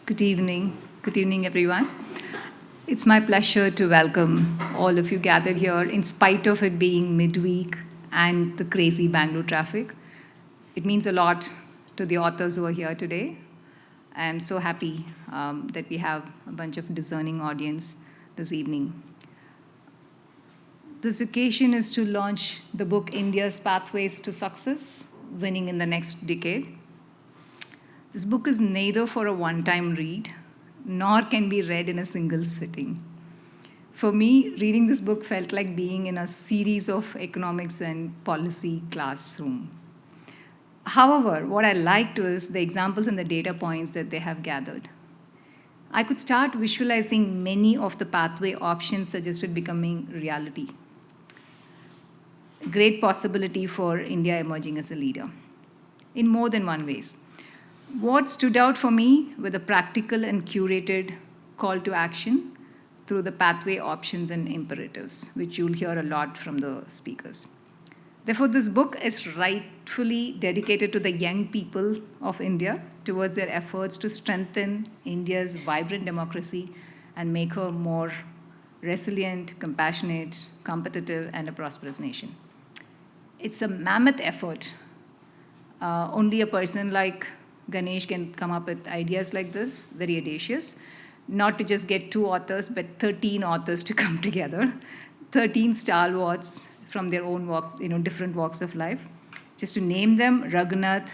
Good evening. Good evening, everyone. It's my pleasure to welcome all of you gathered here in spite of it being midweek and the crazy Bangalore traffic. It means a lot to the authors who are here today. I'm so happy that we have a bunch of discerning audience this evening. This occasion is to launch the book India's Pathways to Success, Winning in the Next Decade. This book is neither for a one-time read, nor can be read in a single sitting. For me, reading this book felt like being in a series of economics and policy classroom. However, what I liked was the examples and the data points that they have gathered. I could start visualizing many of the pathway options suggested becoming reality. Great possibility for India emerging as a leader in more than one ways. What stood out for me were the practical and curated call to action through the pathway options and imperatives, which you'll hear a lot from the speakers. Therefore, this book is rightfully dedicated to the young people of India towards their efforts to strengthen India's vibrant democracy and make her more resilient, compassionate, competitive, and a prosperous nation. It's a mammoth effort. Only a person like Ganesh can come up with ideas like this, very audacious, not to just get 2 authors, but 13 authors to come together, 13 stalwarts from their own walks, different walks of life. Just to name them, Raghunath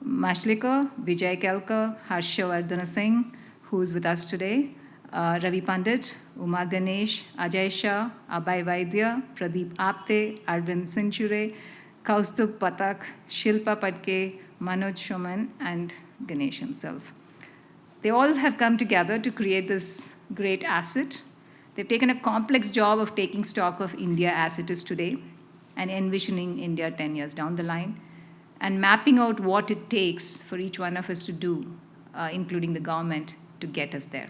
Mashlekar, Vijay Kelkar, Harsha Vardhana Singh, who is with us today, Ravi Pandit, Uma Ganesh, Ajay Shah, Abhay Vaidya, Pradeep Apte, Arvind Sinchure, Kaustubh Pathak, Shilpa Patke, Manoj Shoman, and Ganesh himself. They all have come together to create this great asset. They've taken a complex job of taking stock of India as it is today and envisioning India 10 years down the line and mapping out what it takes for each one of us to do, including the government, to get us there.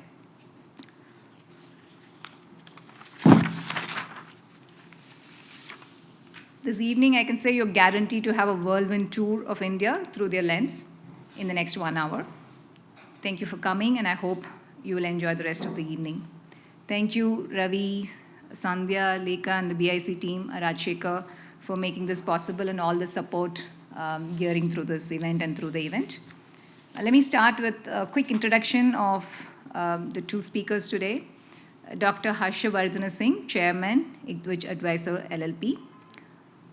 This evening, I can say you're guaranteed to have a whirlwind tour of India through their lens in the next 1 hour. Thank you for coming, and I hope you will enjoy the rest of the evening. Thank you, Ravi, Sandhya, Lekha, and the BIC team, Rajshekar, for making this possible and all the support gearing through this event and through the event. Let me start with a quick introduction of the 2 speakers today. Dr. Harsha Vardhana Singh, Chairman, Ipswich Advisor LLP,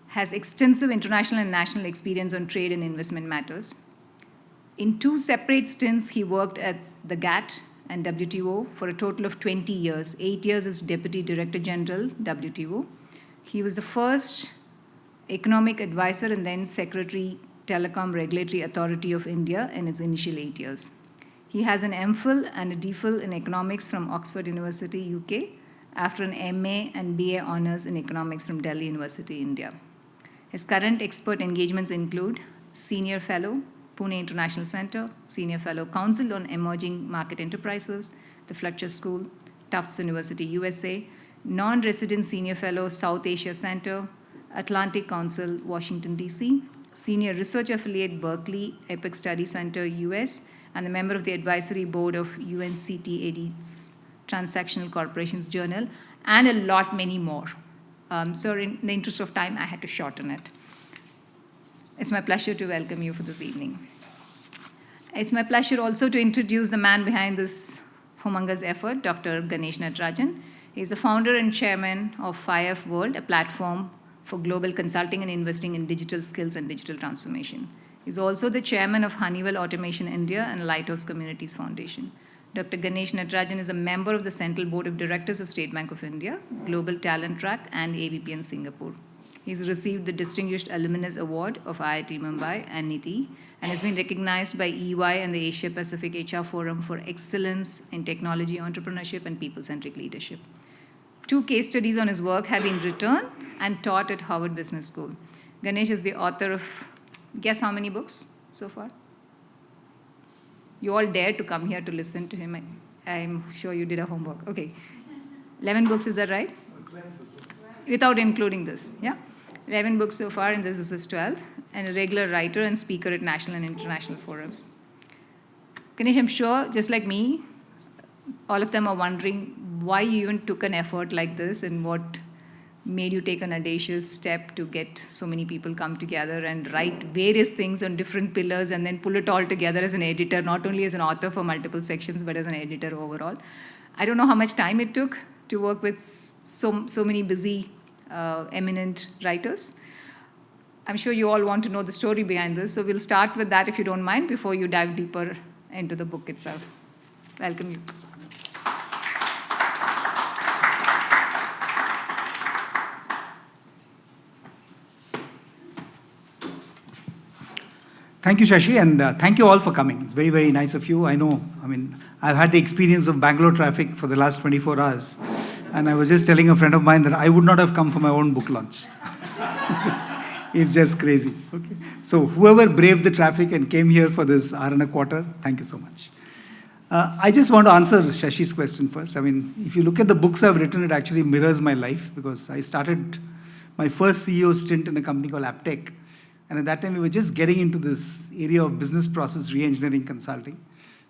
has extensive international and national experience on trade and investment matters. In 2 separate stints, he worked at the GATT and WTO for a total of 20 years, 8 years as Deputy Director General, WTO. He was the first economic advisor and then Secretary, Telecom Regulatory Authority of India in its initial 8 years. He has an MPhil and a DPhil in economics from Oxford University, UK, after an MA and BA honors in economics from Delhi University, India. His current expert engagements include Senior Fellow, Pune International Center, Senior Fellow, Council on Emerging Market Enterprises, the Fletcher School, Tufts University, USA, Non-Resident Senior Fellow, South Asia Center, Atlantic Council, Washington, D.C., Senior Research Affiliate, Berkeley, Epic Study Center, US, and a member of the Advisory Board of UNCTAD's Transactional Corporations Journal, and a lot many more. So in the interest of time, I had to shorten it. It's my pleasure to welcome you for this evening. It's my pleasure also to introduce the man behind this humongous effort, Dr. Ganesh Natarajan. He's the founder and chairman of 5F World, a platform for global consulting and investing in digital skills and digital transformation. He's also the chairman of Honeywell Automation India and Lighthouse Communities Foundation. Dr. Ganesh Natarajan is a member of the Central Board of Directors of State Bank of India, Global Talent Track, and ABP in Singapore. He's received the Distinguished Alumnus Award of IIT Mumbai and NITI, and has been recognized by EY and the Asia Pacific HR Forum for excellence in technology, entrepreneurship, and people-centric leadership. 2 case studies on his work have been written and taught at Harvard Business School. Ganesh is the author of, guess how many books so far? You all dared to come here to listen to him. I'm sure you did a homework. Okay. 11 books, is that right? Without including this, yeah? 11 books so far, and this is his 12th, and a regular writer and speaker at national and international forums. Ganesh, I'm sure, just like me, all of them are wondering why you even took an effort like this and what made you take an audacious step to get so many people come together and write various things on different pillars and then pull it all together as an editor, not only as an author for multiple sections, but as an editor overall. I don't know how much time it took to work with so many busy, eminent writers. I'm sure you all want to know the story behind this, so we'll start with that if you don't mind before you dive deeper into the book itself. Welcome you. Thank you, Shashi, and thank you all for coming. It's very, very nice of you. I've had the experience of Bangalore traffic for the last 24 hours, and I was just telling a friend of mine that I would not have come for my own book launch. It's just crazy. Okay. So whoever braved the traffic and came here for this hour and a quarter, thank you so much. I just want to answer Shashi's question first. If you look at the books I've written, it actually mirrors my life, because I started my first CEO stint in a company called Aptech. And at that time, we were just getting into this area of business process re-engineering consulting.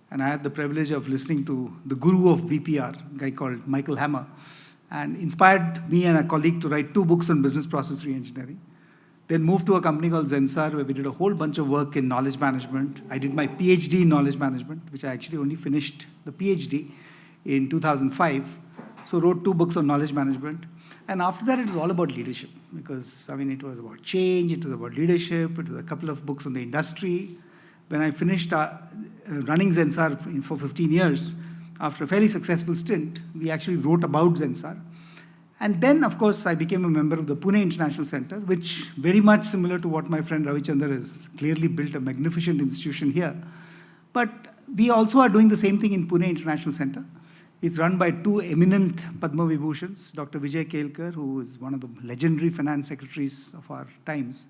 And I had the privilege of listening to the guru of BPR, a guy called Michael Hammer, and inspired me and a colleague to write 2 books on business process re-engineering. Then moved to a company called Zensar, where we did a whole bunch of work in knowledge management. I did my PhD in knowledge management, which I actually only finished the PhD in 2005. So wrote 2 books on knowledge management. And after that, it was all about leadership, because it was about change, it was about leadership, it was a couple of books on the industry. When I finished running Zensar for 15 years, after a fairly successful stint, we actually wrote about Zensar. And then, of course, I became a member of the Pune International Center, which very much similar to what my friend Ravichandar has clearly built a magnificent institution here. But we also are doing the same thing in Pune International Center. It's run by 2 eminent Padma Vibhushans, Dr. Vijay Kelkar, who is one of the legendary finance secretaries of our times,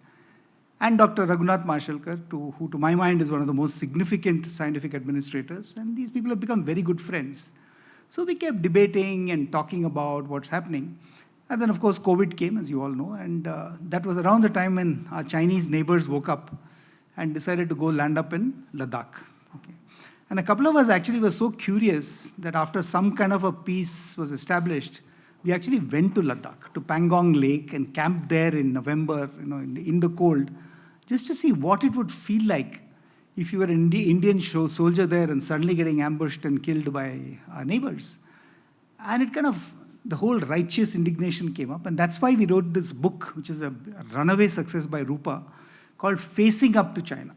and Dr. Raghunath Mashalkar, who to my mind is one of the most significant scientific administrators. And these people have become very good friends. So we kept debating and talking about what's happening. And then, of course, COVID came, as you all know. And that was around the time when our Chinese neighbors woke up and decided to go land up in Ladakh. Okay. And a couple of us actually were so curious that after some kind of a peace was established, we actually went to Ladakh, to Pangong Lake, and camped there in November, in the cold, just to see what it would feel like if you were an Indian soldier there and suddenly getting ambushed and killed by our neighbors. And it the whole righteous indignation came up. And that's why we wrote this book, which is a runaway success by Rupa, called Facing Up to China.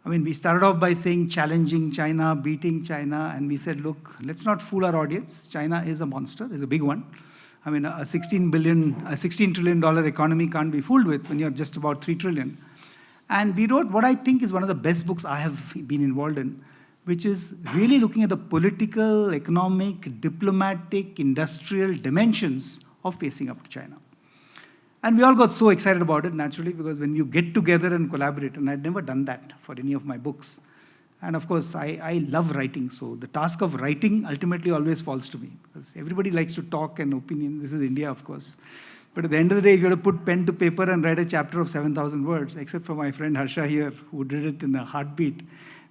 We started off by saying challenging China, beating China, and we said, look, let's not fool our audience. China is a monster, is a big one. A $16 trillion economy can't be fooled with when you're just about $3 trillion. And we wrote what I think is one of the best books I have been involved in, which is really looking at the political, economic, diplomatic, industrial dimensions of facing up to China. And we all got so excited about it, naturally, because when you get together and collaborate, and I'd never done that for any of my books. And of course, I love writing, so the task of writing ultimately always falls to me, because everybody likes to talk and opinion. This is India, of course. But at the end of the day, if you have to put pen to paper and write a chapter of 7,000 words, except for my friend Harsha here, who did it in a heartbeat,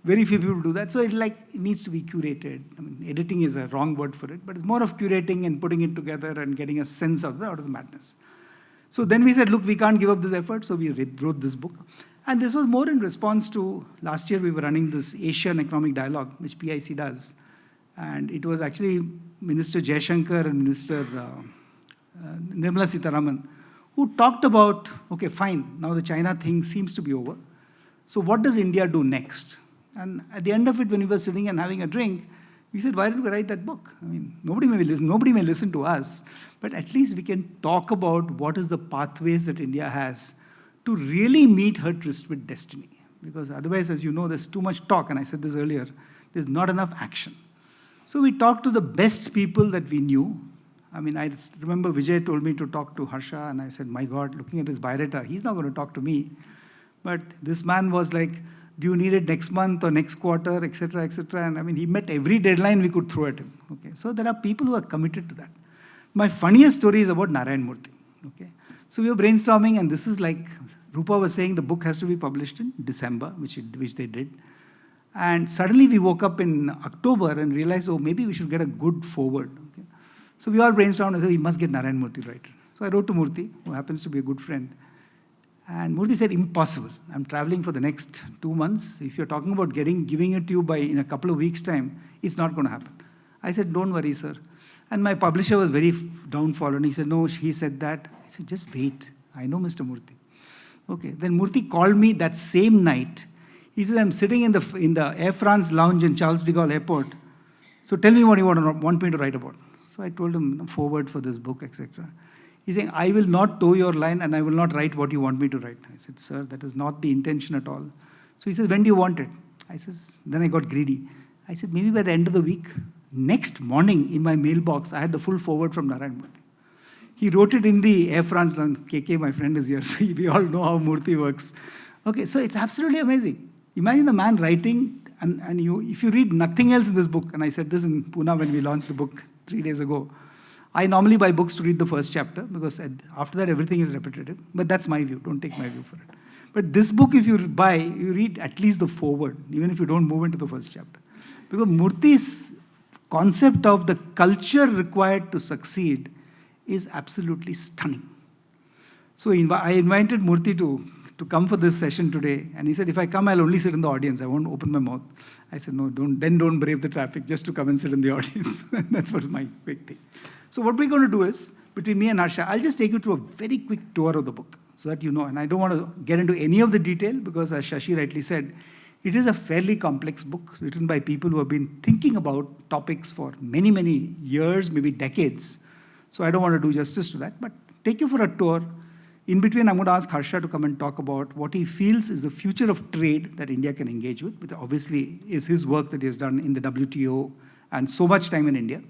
very few people do that. So it needs to be curated. Editing is a wrong word for it, but it's more of curating and putting it together and getting a sense out of the madness. So then we said, look, we can't give up this effort, so we wrote this book. And this was more in response to, last year we were running this Asian Economic Dialogue, which PIC does. And it was actually Minister Jaishankar and Minister Nirmala Sitharaman who talked about, okay, fine, now the China thing seems to be over. So what does India do next? And at the end of it, when we were sitting and having a drink, we said, why did we write that book? Nobody may listen to us, but at least we can talk about what is the pathways that India has to really meet her tryst with destiny. Because otherwise, as you know, there's too much talk, and I said this earlier, there's not enough action. So we talked to the best people that we knew. I remember Vijay told me to talk to Harsha, and I said, my God, looking at his biodata, he's not going to talk to me. But this man was like, do you need it next month or next quarter, etc., etc. And he met every deadline we could throw at him. Okay, so there are people who are committed to that. My funniest story is about Narayan Murthy. Okay, so we were brainstorming, and this is like Rupa was saying, the book has to be published in December, which they did. And suddenly we woke up in October and realized, oh, maybe we should get a good forward. Okay? So we all brainstormed and said, we must get Narayan Murthy right. So I wrote to Murthy, who happens to be a good friend. And Murthy said, impossible. I'm traveling for the next 2 months. If you're talking about giving it to you in a couple of weeks' time, it's not going to happen. I said, don't worry, sir. And my publisher was very downfall. And he said, no, he said that. I said, just wait. I know Mr. Murthy. Okay. Then Murthy called me that same night. He said, I'm sitting in the Air France lounge in Charles de Gaulle Airport. So tell me what you want me to write about. So I told him, forward for this book, etc. He's saying, I will not toe your line and I will not write what you want me to write. I said, sir, that is not the intention at all. So he says, when do you want it? I says, then I got greedy. I said, maybe by the end of the week. Next morning in my mailbox, I had the full forward from Narayan Murthy. He wrote it in the Air France lounge. KK, my friend, is here, so we all know how Murthy works. Okay, so it's absolutely amazing. Imagine a man writing, and if you read nothing else in this book, and I said this in Pune when we launched the book 3 days ago, I normally buy books to read the first chapter, because after that everything is repetitive. But that's my view, don't take my view for it. But this book, if you buy, you read at least the foreword, even if you don't move into the first chapter. Because Murthy's concept of the culture required to succeed is absolutely stunning. So I invited Murthy to come for this session today. And he said, if I come, I'll only sit in the audience. I won't open my mouth. I said, no, don't brave the traffic just to come and sit in the audience. That's what my big thing. So what we're going to do is, between me and Harsha, I'll just take you through a very quick tour of the book so that you know. And I don't want to get into any of the detail because, as Sashi rightly said, it is a fairly complex book written by people who have been thinking about topics for many, many years, maybe decades. So I don't want to do justice to that, but take you for a tour. In between, I'm going to ask Harsha to come and talk about what he feels is the future of trade that India can engage with, which obviously is his work that he has done in the WTO and so much time in India.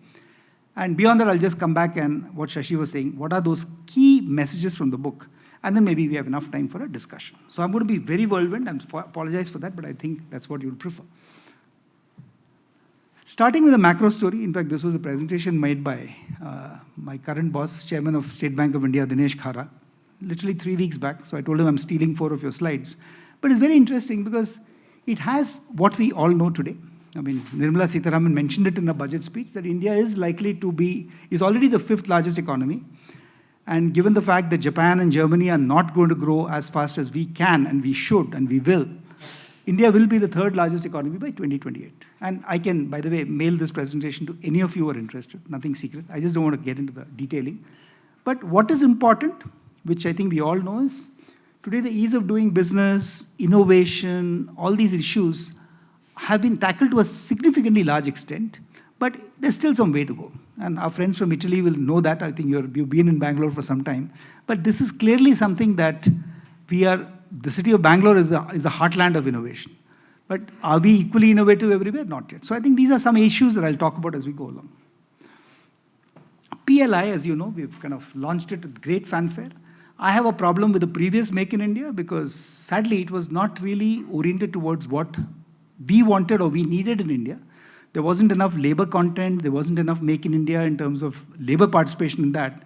And beyond that, I'll just come back and what Sashi was saying, what are those key messages from the book? And then maybe we have enough time for a discussion. So I'm going to be very whirlwind. I apologize for that, but I think that's what you'd prefer. Starting with a macro story, in fact, this was a presentation made by my current boss, Chairman of State Bank of India, Ganesh, literally 3 weeks back. So I told him I'm stealing 4 of your slides. But it's very interesting because it has what we all know today. I mean, Nirmala Sitharaman mentioned it in a budget speech that India is likely to is already the 5th largest economy. And given the fact that Japan and Germany are not going to grow as fast as we can and we should and we will, India will be the 3rd largest economy by 2028. And I can, by the way, mail this presentation to any of you who are interested. Nothing secret. I just don't want to get into the detailing. But what is important, which I think we all know, is today the ease of doing business, innovation, all these issues have been tackled to a significantly large extent, but there's still some way to go. And our friends from Italy will know that. I think you've been in Bangalore for some time. But this is clearly something that the city of Bangalore is the heartland of innovation. But are we equally innovative everywhere? Not yet. So I think these are some issues that I'll talk about as we go along. PLI, as you know, we've kind of launched it with great fanfare. I have a problem with the previous Make in India because sadly it was not really oriented towards what we wanted or we needed in India. There wasn't enough labor content, there wasn't enough Make in India in terms of labor participation in that.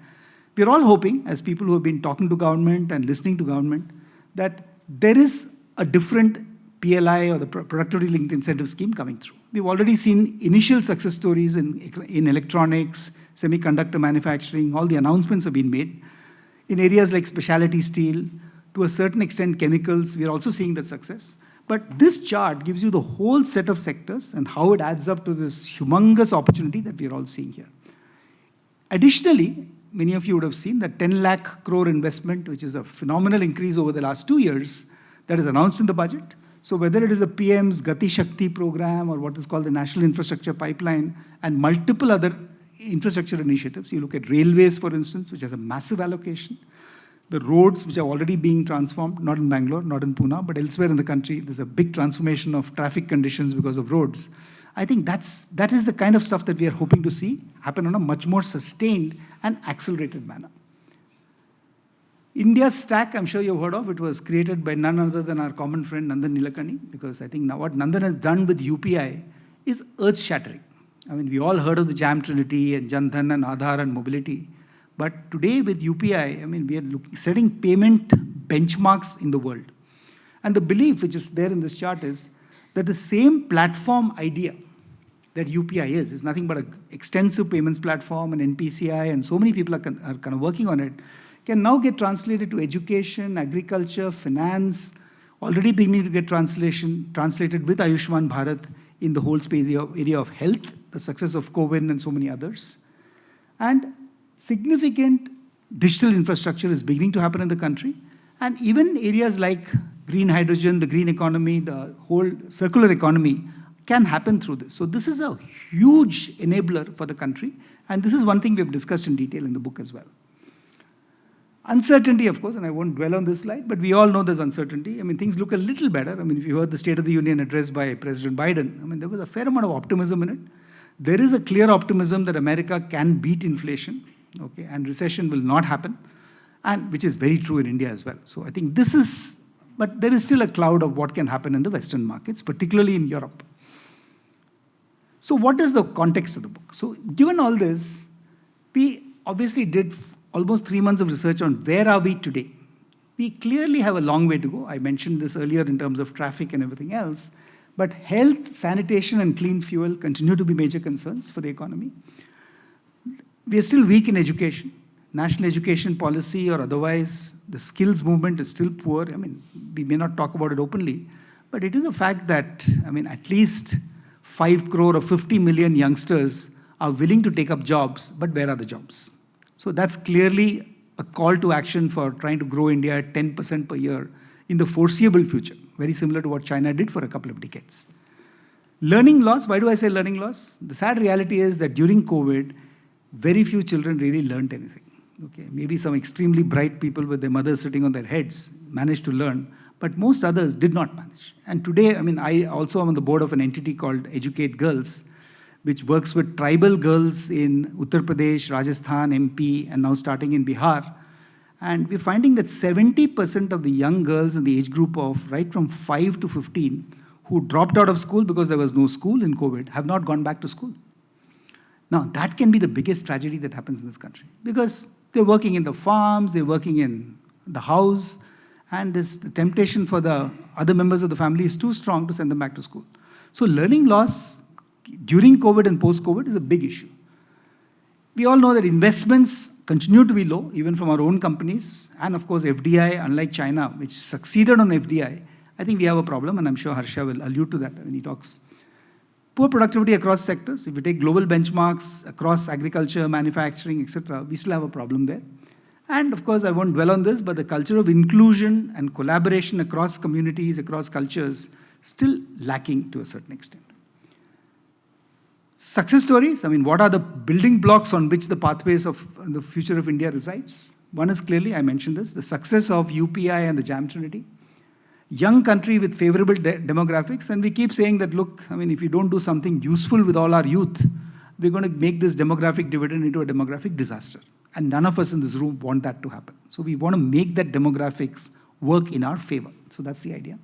We're all hoping, as people who have been talking to government and listening to government, that there is a different PLI or the productivity linked incentive scheme coming through. We've already seen initial success stories in electronics, semiconductor manufacturing, all the announcements have been made. In areas like specialty steel, to a certain extent chemicals, we're also seeing that success. But this chart gives you the whole set of sectors and how it adds up to this humongous opportunity that we're all seeing here. Additionally, many of you would have seen that 10 lakh crore investment, which is a phenomenal increase over the last 2 years, that is announced in the budget. So whether it is the PM's Gati Shakti program or what is called the National Infrastructure Pipeline and multiple other infrastructure initiatives, you look at railways, for instance, which has a massive allocation. The roads, which are already being transformed, not in Bangalore, not in Pune, but elsewhere in the country, there's a big transformation of traffic conditions because of roads. I think that is the kind of stuff that we are hoping to see happen on a much more sustained and accelerated manner. India's stack, I'm sure you've heard of, it was created by none other than our common friend Nandan Nilekani, because I think now what Nandan has done with UPI is earth-shattering. I mean, we all heard of the Jam Trinity and Jan Dhan and Aadhaar and mobility. But today with UPI, I mean, we are setting payment benchmarks in the world. And the belief which is there in this chart is that the same platform idea that UPI is nothing but an extensive payments platform, and NPCI, and so many people are kind of working on it, can now get translated to education, agriculture, finance, already beginning to get translated with Ayushman Bharat in the whole space area of health, the success of COVID and so many others. And significant digital infrastructure is beginning to happen in the country. And even areas like green hydrogen, the green economy, the whole circular economy can happen through this. So this is a huge enabler for the country. And this is one thing we have discussed in detail in the book as well. Uncertainty, of course, and I won't dwell on this slide, but we all know there's uncertainty. I mean, things look a little better. I mean, if you heard the State of the Union address by President Biden, I mean, there was a fair amount of optimism in it. There is a clear optimism that America can beat inflation, okay, and recession will not happen, and which is very true in India as well. So I think this is, but there is still a cloud of what can happen in the Western markets, particularly in Europe. So what is the context of the book? So given all this, we obviously did almost 3 months of research on where are we today. We clearly have a long way to go. I mentioned this earlier in terms of traffic and everything else. But health, sanitation, and clean fuel continue to be major concerns for the economy. We are still weak in education. National education policy or otherwise, the skills movement is still poor. I mean, we may not talk about it openly, but it is a fact that, I mean, at least 5 crore or 50 million youngsters are willing to take up jobs, but where are the jobs? So that's clearly a call to action for trying to grow India at 10% per year in the foreseeable future, very similar to what China did for a couple of decades. Learning loss, why do I say learning loss? The sad reality is that during COVID, very few children really learned anything. Okay, maybe some extremely bright people with their mothers sitting on their heads managed to learn, but most others did not manage. And today, I mean, I also am on the board of an entity called Educate Girls, which works with tribal girls in Uttar Pradesh, Rajasthan, MP, and now starting in Bihar. And we're finding that 70% of the young girls in the age group of right from 5 to 15 who dropped out of school because there was no school in COVID have not gone back to school. Now, that can be the biggest tragedy that happens in this country because they're working in the farms, they're working in the house, and the temptation for the other members of the family is too strong to send them back to school. So learning loss during COVID and post-COVID is a big issue. We all know that investments continue to be low, even from our own companies, and of course FDI, unlike China, which succeeded on FDI, I think we have a problem, and I'm sure Harsha will allude to that when he talks. Poor productivity across sectors. If you take global benchmarks across agriculture, manufacturing, etc., we still have a problem there. And of course, I won't dwell on this, but the culture of inclusion and collaboration across communities, across cultures, still lacking to a certain extent. Success stories, I mean, what are the building blocks on which the pathways of the future of India resides? One is clearly, I mentioned this, the success of UPI and the Jam Trinity. Young country with favorable demographics, and we keep saying that, look, I mean, if you don't do something useful with all our youth, we're going to make this demographic dividend into a demographic disaster. And none of us in this room want that to happen. So we want to make that demographics work in our favor. So that's the idea.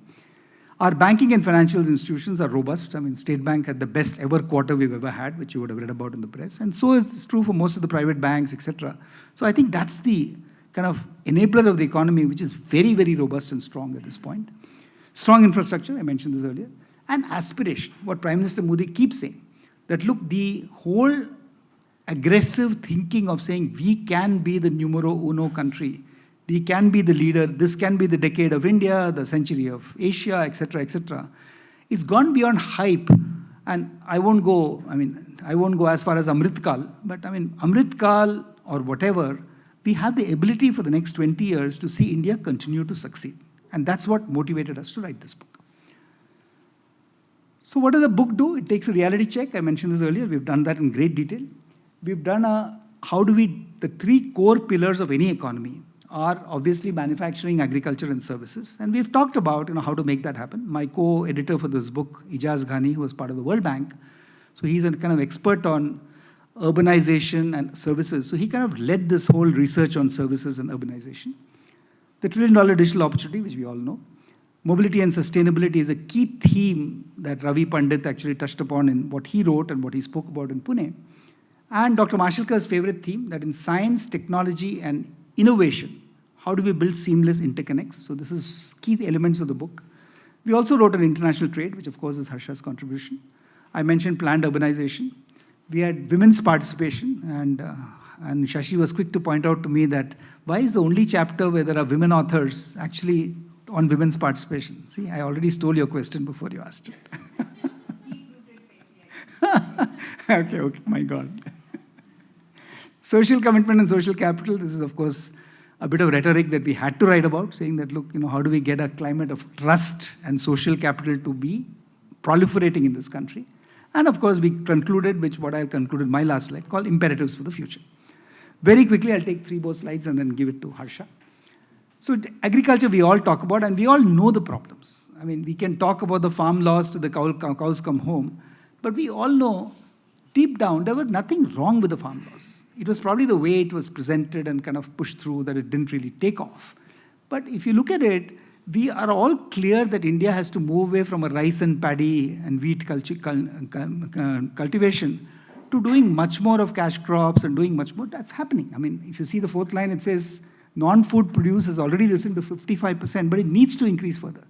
Our banking and financial institutions are robust. I mean, State Bank had the best ever quarter we've ever had, which you would have read about in the press. And so it's true for most of the private banks, etc. So I think that's the kind of enabler of the economy, which is very, very robust and strong at this point. Strong infrastructure, I mentioned this earlier. And aspiration, what Prime Minister Modi keeps saying, that look, the whole aggressive thinking of saying we can be the numero uno country, we can be the leader, this can be the decade of India, the century of Asia, etc., it's gone beyond hype. And I won't go as far as Amrit Kal, but I mean, Amrit Kal or whatever, we have the ability for the next 20 years to see India continue to succeed. And that's what motivated us to write this book. So what does the book do? It takes a reality check. I mentioned this earlier. We've done that in great detail. We've done the 3 core pillars of any economy are obviously manufacturing, agriculture, and services. And we've talked about how to make that happen. My co-editor for this book, Ijaz Ghani, who was part of the World Bank, so he's a kind of expert on urbanization and services. So he kind of led this whole research on services and urbanization. The $1 trillion digital opportunity, which we all know. Mobility and sustainability is a key theme that Ravi Pandit actually touched upon in what he wrote and what he spoke about in Pune. And Dr. Mashelkar's favorite theme, that in science, technology, and innovation, how do we build seamless interconnects? So this is key elements of the book. We also wrote on international trade, which of course is Harsha's contribution. I mentioned planned urbanization. We had women's participation, and Shashi was quick to point out to me that why is the only chapter where there are women authors actually on women's participation? See, I already stole your question before you asked it. Okay, my God. Social commitment and social capital, this is of course a bit of rhetoric that we had to write about, saying that, look, how do we get a climate of trust and social capital to be proliferating in this country? And of course, we concluded, what I'll conclude in my last slide, called imperatives for the future. Very quickly, I'll take 3 more slides and then give it to Harsha. So agriculture, we all talk about, and we all know the problems. I mean, we can talk about the farm loss to the cows come home, but we all know deep down, there was nothing wrong with the farm loss. It was probably the way it was presented and kind of pushed through that it didn't really take off. But if you look at it, we are all clear that India has to move away from a rice and paddy and wheat cultivation to doing much more of cash crops and doing much more. That's happening. I mean, if you see the 4th line, it says non-food produce has already risen to 55%, but it needs to increase further.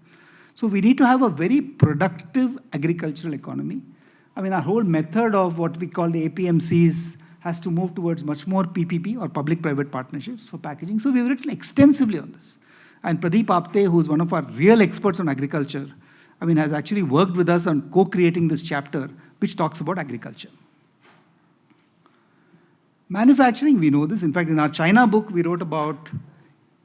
So we need to have a very productive agricultural economy. I mean, our whole method of what we call the APMCs has to move towards much more PPP or public-private partnerships for packaging. So we've written extensively on this. And Pradeep Apte, who's one of our real experts on agriculture, I mean, has actually worked with us on co-creating this chapter, which talks about agriculture. Manufacturing, we know this. In fact, in our China book, we wrote about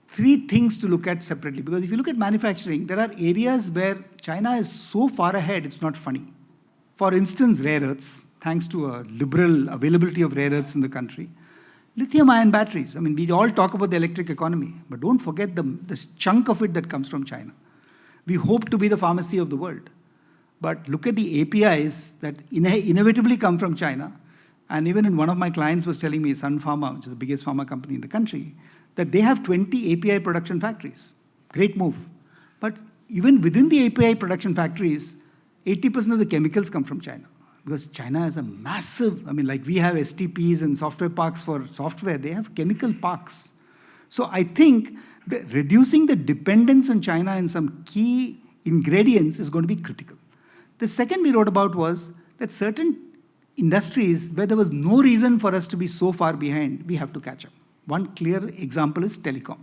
3 things to look at separately. Because if you look at manufacturing, there are areas where China is so far ahead, it's not funny. For instance, rare earths, thanks to a liberal availability of rare earths in the country. Lithium-ion batteries. I mean, we all talk about the electric economy, but don't forget this chunk of it that comes from China. We hope to be the pharmacy of the world. But look at the APIs that inevitably come from China. And even in one of my clients was telling me, Sun Pharma, which is the biggest pharma company in the country, that they have 20 API production factories. Great move. But even within the API production factories, 80% of the chemicals come from China. Because China has a massive, I mean, like we have STPs and software parks for software, they have chemical parks. So I think that reducing the dependence on China in some key ingredients is going to be critical. The second we wrote about was that certain industries where there was no reason for us to be so far behind, we have to catch up. One clear example is telecom.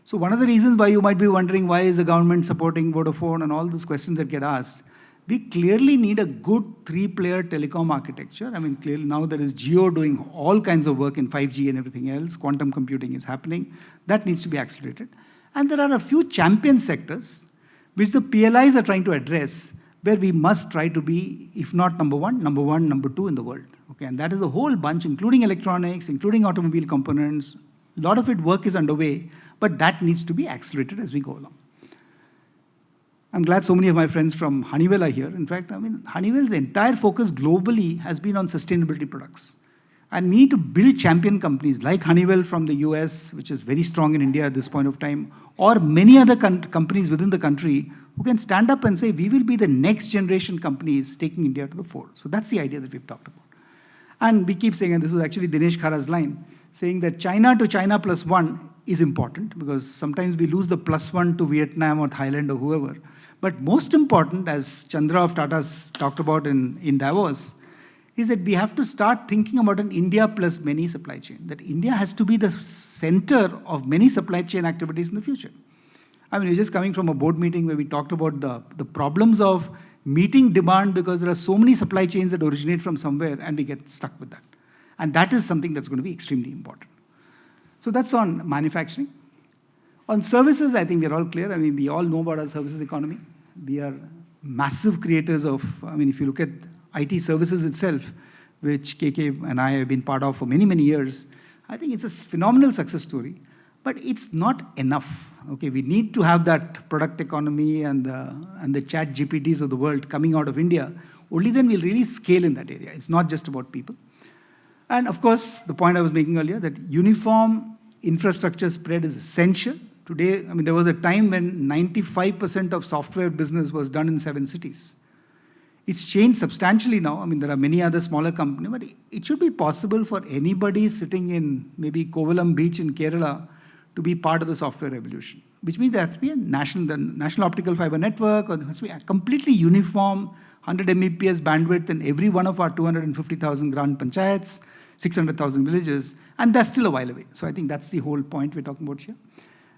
So one of the reasons why you might be wondering why is the government supporting Vodafone and all those questions that get asked, we clearly need a good 3-player telecom architecture. I mean, clearly now there is Jio doing all kinds of work in 5G and everything else. Quantum computing is happening. That needs to be accelerated. And there are a few champion sectors which the PLIs are trying to address where we must try to be, if not number one, number 2 in the world. Okay, and that is a whole bunch, including electronics, including automobile components. A lot of work is underway, but that needs to be accelerated as we go along. I'm glad so many of my friends from Honeywell are here. In fact, I mean, Honeywell's entire focus globally has been on sustainability products. And we need to build champion companies like Honeywell from the US, which is very strong in India at this point of time, or many other companies within the country who can stand up and say, we will be the next generation companies taking India to the fore. So that's the idea that we've talked about. And we keep saying, and this was actually Dinesh Khara's line, saying that China to China +1 is important because sometimes we lose the +1 to Vietnam or Thailand or whoever. But most important, as Chandra of Tata's talked about in Davos, is that we have to start thinking about an India plus many supply chain, that India has to be the center of many supply chain activities in the future. I mean, we're just coming from a board meeting where we talked about the problems of meeting demand because there are so many supply chains that originate from somewhere and we get stuck with that. And that is something that's going to be extremely important. So that's on manufacturing. On services, I think we're all clear. I mean, we all know about our services economy. We are massive creators of, I mean, if you look at IT services itself, which KK and I have been part of for many, many years, I think it's a phenomenal success story, but it's not enough. Okay, we need to have that product economy and the chat GPTs of the world coming out of India. Only then we'll really scale in that area. It's not just about people. And of course, the point I was making earlier, that uniform infrastructure spread is essential. Today, I mean, there was a time when 95% of software business was done in 7 cities. It's changed substantially now. I mean, there are many other smaller companies, but it should be possible for anybody sitting in maybe Kovalam Beach in Kerala to be part of the software revolution. which means there has to be the National Optical Fiber Network, or there has to be a completely uniform 100 Mbps bandwidth in every one of our 250,000 grand panchayats, 600,000 villages, and that's still a while away. So I think that's the whole point we're talking about here.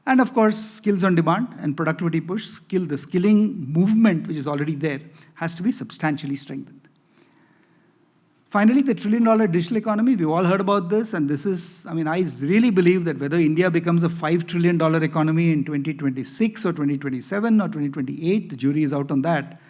And of course, skills on demand and productivity push, the skilling movement, which is already there, has to be substantially strengthened. Finally, the $1 trillion digital economy, we've all heard about this, and this is, I really believe that whether India becomes a $5 trillion economy in 2026 or 2027 or 2028, the jury is out on that,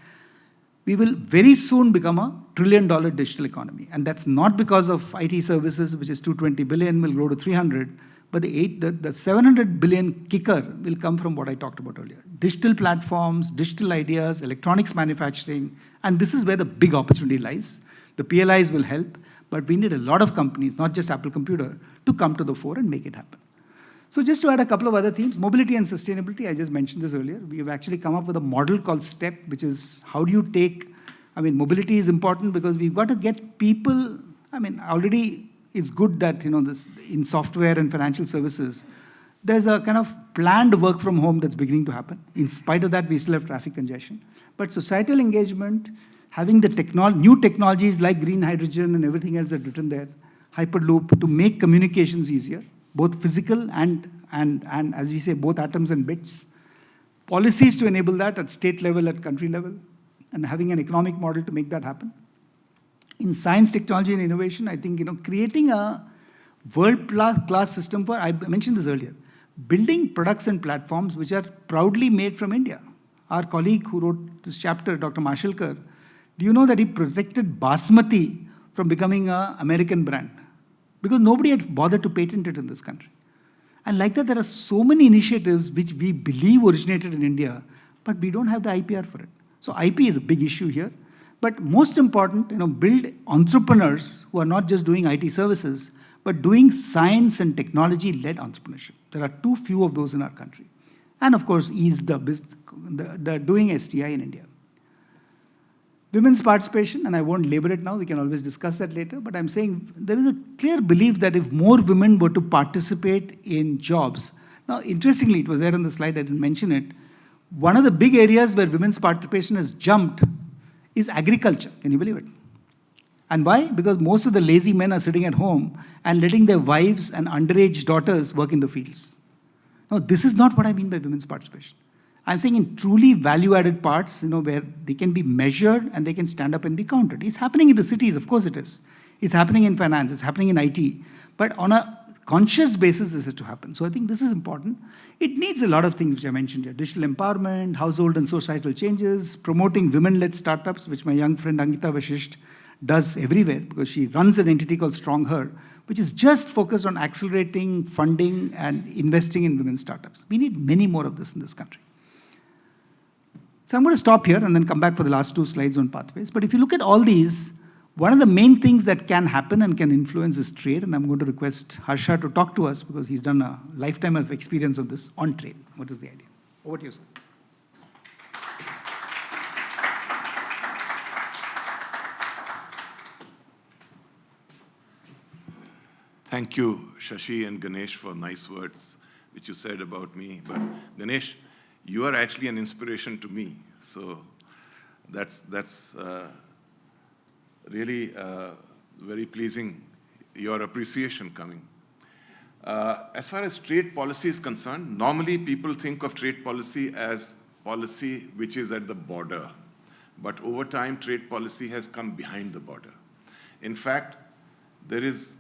we will very soon become a $1 trillion digital economy. And that's not because of IT services, which is 220 billion, will grow to 300, but the 700 billion kicker will come from what I talked about earlier. Digital platforms, digital ideas, electronics manufacturing, and this is where the big opportunity lies. The PLIs will help, but we need a lot of companies, not just Apple Computer, to come to the fore and make it happen. So just to add a couple of other themes, mobility and sustainability, I just mentioned this earlier. We have actually come up with a model called STEP, which is how do you take, mobility is important because we've got to get people, already it's good that, this in software and financial services, there's a kind of planned work from home that's beginning to happen. In spite of that, we still have traffic congestion. But societal engagement, having the new technologies like green hydrogen and everything else that's written there, Hyperloop, to make communications easier, both physical and as we say, both atoms and bits. Policies to enable that at state level, at country level, and having an economic model to make that happen. In science, technology, and innovation, I think, creating a world-class system for, I mentioned this earlier, building products and platforms which are proudly made from India. Our colleague who wrote this chapter, Dr. Mashelkar, do you know that he protected Basmati from becoming an American brand? Because nobody had bothered to patent it in this country. And like that, there are so many initiatives which we believe originated in India, but we don't have the IPR for it. So IP is a big issue here. But most important, build entrepreneurs who are not just doing IT services, but doing science and technology-led entrepreneurship. There are too few of those in our country. And of course, ease the doing STI in India. Women's participation, and I won't labor it now, we can always discuss that later, but I'm saying there is a clear belief that if more women were to participate in jobs, now interestingly, it was there on the slide, I didn't mention it, one of the big areas where women's participation has jumped is agriculture. Can you believe it? And why? Because most of the lazy men are sitting at home and letting their wives and underage daughters work in the fields. Now, this is not what I mean by women's participation. I'm saying in truly value-added parts, where they can be measured and they can stand up and be counted. It's happening in the cities, of course it is. It's happening in finance, it's happening in IT. But on a conscious basis, this has to happen. So I think this is important. It needs a lot of things which I mentioned here. Digital empowerment, household and societal changes, promoting women-led startups, which my young friend Ankita Vashisht does everywhere because she runs an entity called Strong Her, which is just focused on accelerating funding and investing in women's startups. We need many more of this in this country. So I'm going to stop here and then come back for the last two slides on pathways. But if you look at all these, one of the main things that can happen and can influence is trade. And I'm going to request Harsha to talk to us because he's done a lifetime of experience of this on trade. What is the idea? Over to you, sir. Thank you, Shashi and Ganesh, for nice words which you said about me. But Ganesh, you are actually an inspiration to me. So that's really very pleasing, your appreciation coming. As far as trade policy is concerned, normally people think of trade policy as policy which is at the border. But over time, trade policy has come behind the border. In fact, there is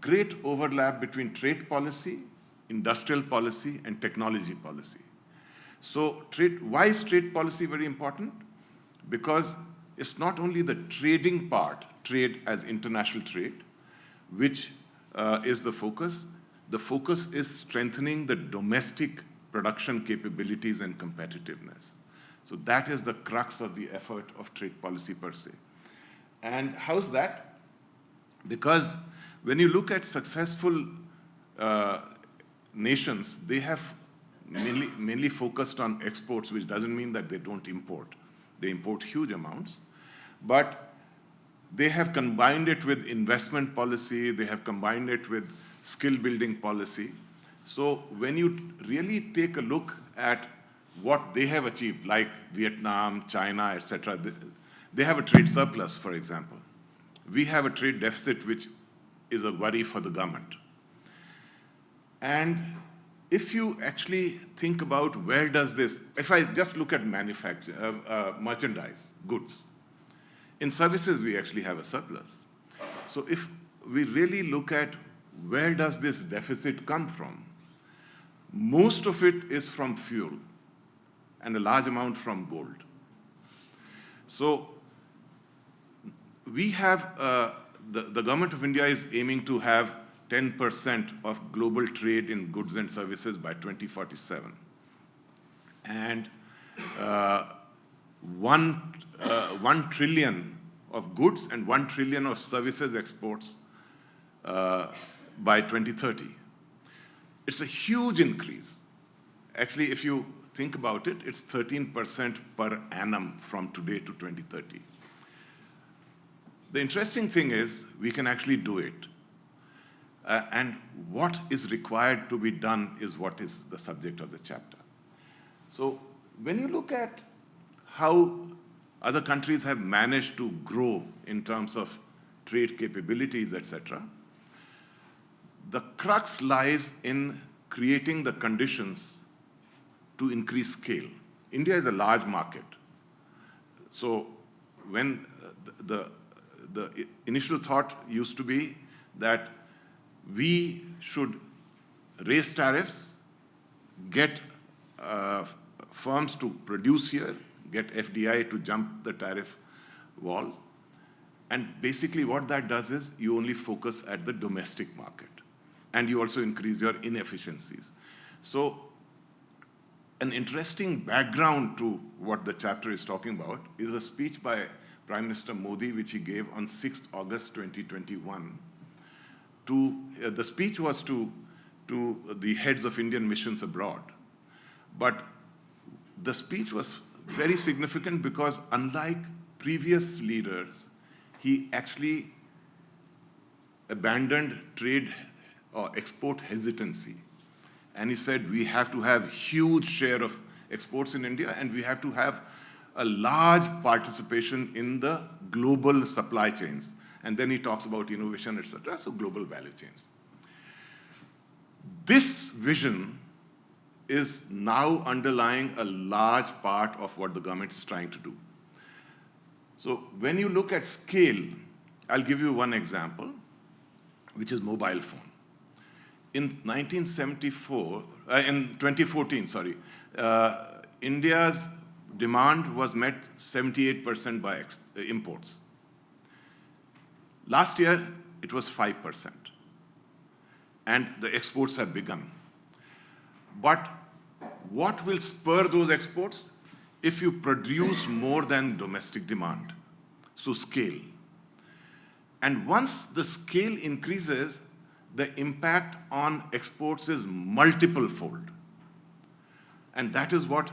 great overlap between trade policy, industrial policy, and technology policy. So why is trade policy very important? Because it's not only the trading part, trade as international trade, which is the focus. The focus is strengthening the domestic production capabilities and competitiveness. So that is the crux of the effort of trade policy per se. And how's that? Because when you look at successful nations, they have mainly focused on exports, which doesn't mean that they don't import. They import huge amounts. But they have combined it with investment policy, they have combined it with skill building policy. So when you really take a look at what they have achieved, like Vietnam, China, etc., they have a trade surplus, for example. We have a trade deficit, which is a worry for the government. And if you actually think about where does this, if I just look at merchandise, goods, in services we actually have a surplus. So if we really look at where does this deficit come from, most of it is from fuel and a large amount from gold. So we have, the government of India is aiming to have 10% of global trade in goods and services by 2047. And 1 trillion of goods and 1 trillion of services exports by 2030. It's a huge increase. Actually, if you think about it, it's 13% per annum from today to 2030. The interesting thing is we can actually do it. And what is required to be done is what is the subject of the chapter. So when you look at how other countries have managed to grow in terms of trade capabilities, etc., the crux lies in creating the conditions to increase scale. India is a large market. So when the initial thought used to be that we should raise tariffs, get firms to produce here, get FDI to jump the tariff wall. And basically what that does is you only focus at the domestic market. And you also increase your inefficiencies. So an interesting background to what the chapter is talking about is a speech by Prime Minister Modi, which he gave on 6th August 2021. The speech was to the heads of Indian missions abroad. But the speech was very significant because unlike previous leaders, he actually abandoned trade or export hesitancy. And he said, we have to have huge share of exports in India, and we have to have a large participation in the global supply chains. And then he talks about innovation, etc., so global value chains. This vision is now underlying a large part of what the government is trying to do. So when you look at scale, I'll give you one example, which is mobile phone. In 2014, India's demand was met 78% by imports. Last year, it was 5%. And the exports have begun. But what will spur those exports? If you produce more than domestic demand, so scale. And once the scale increases, the impact on exports is multiple-fold. And that is what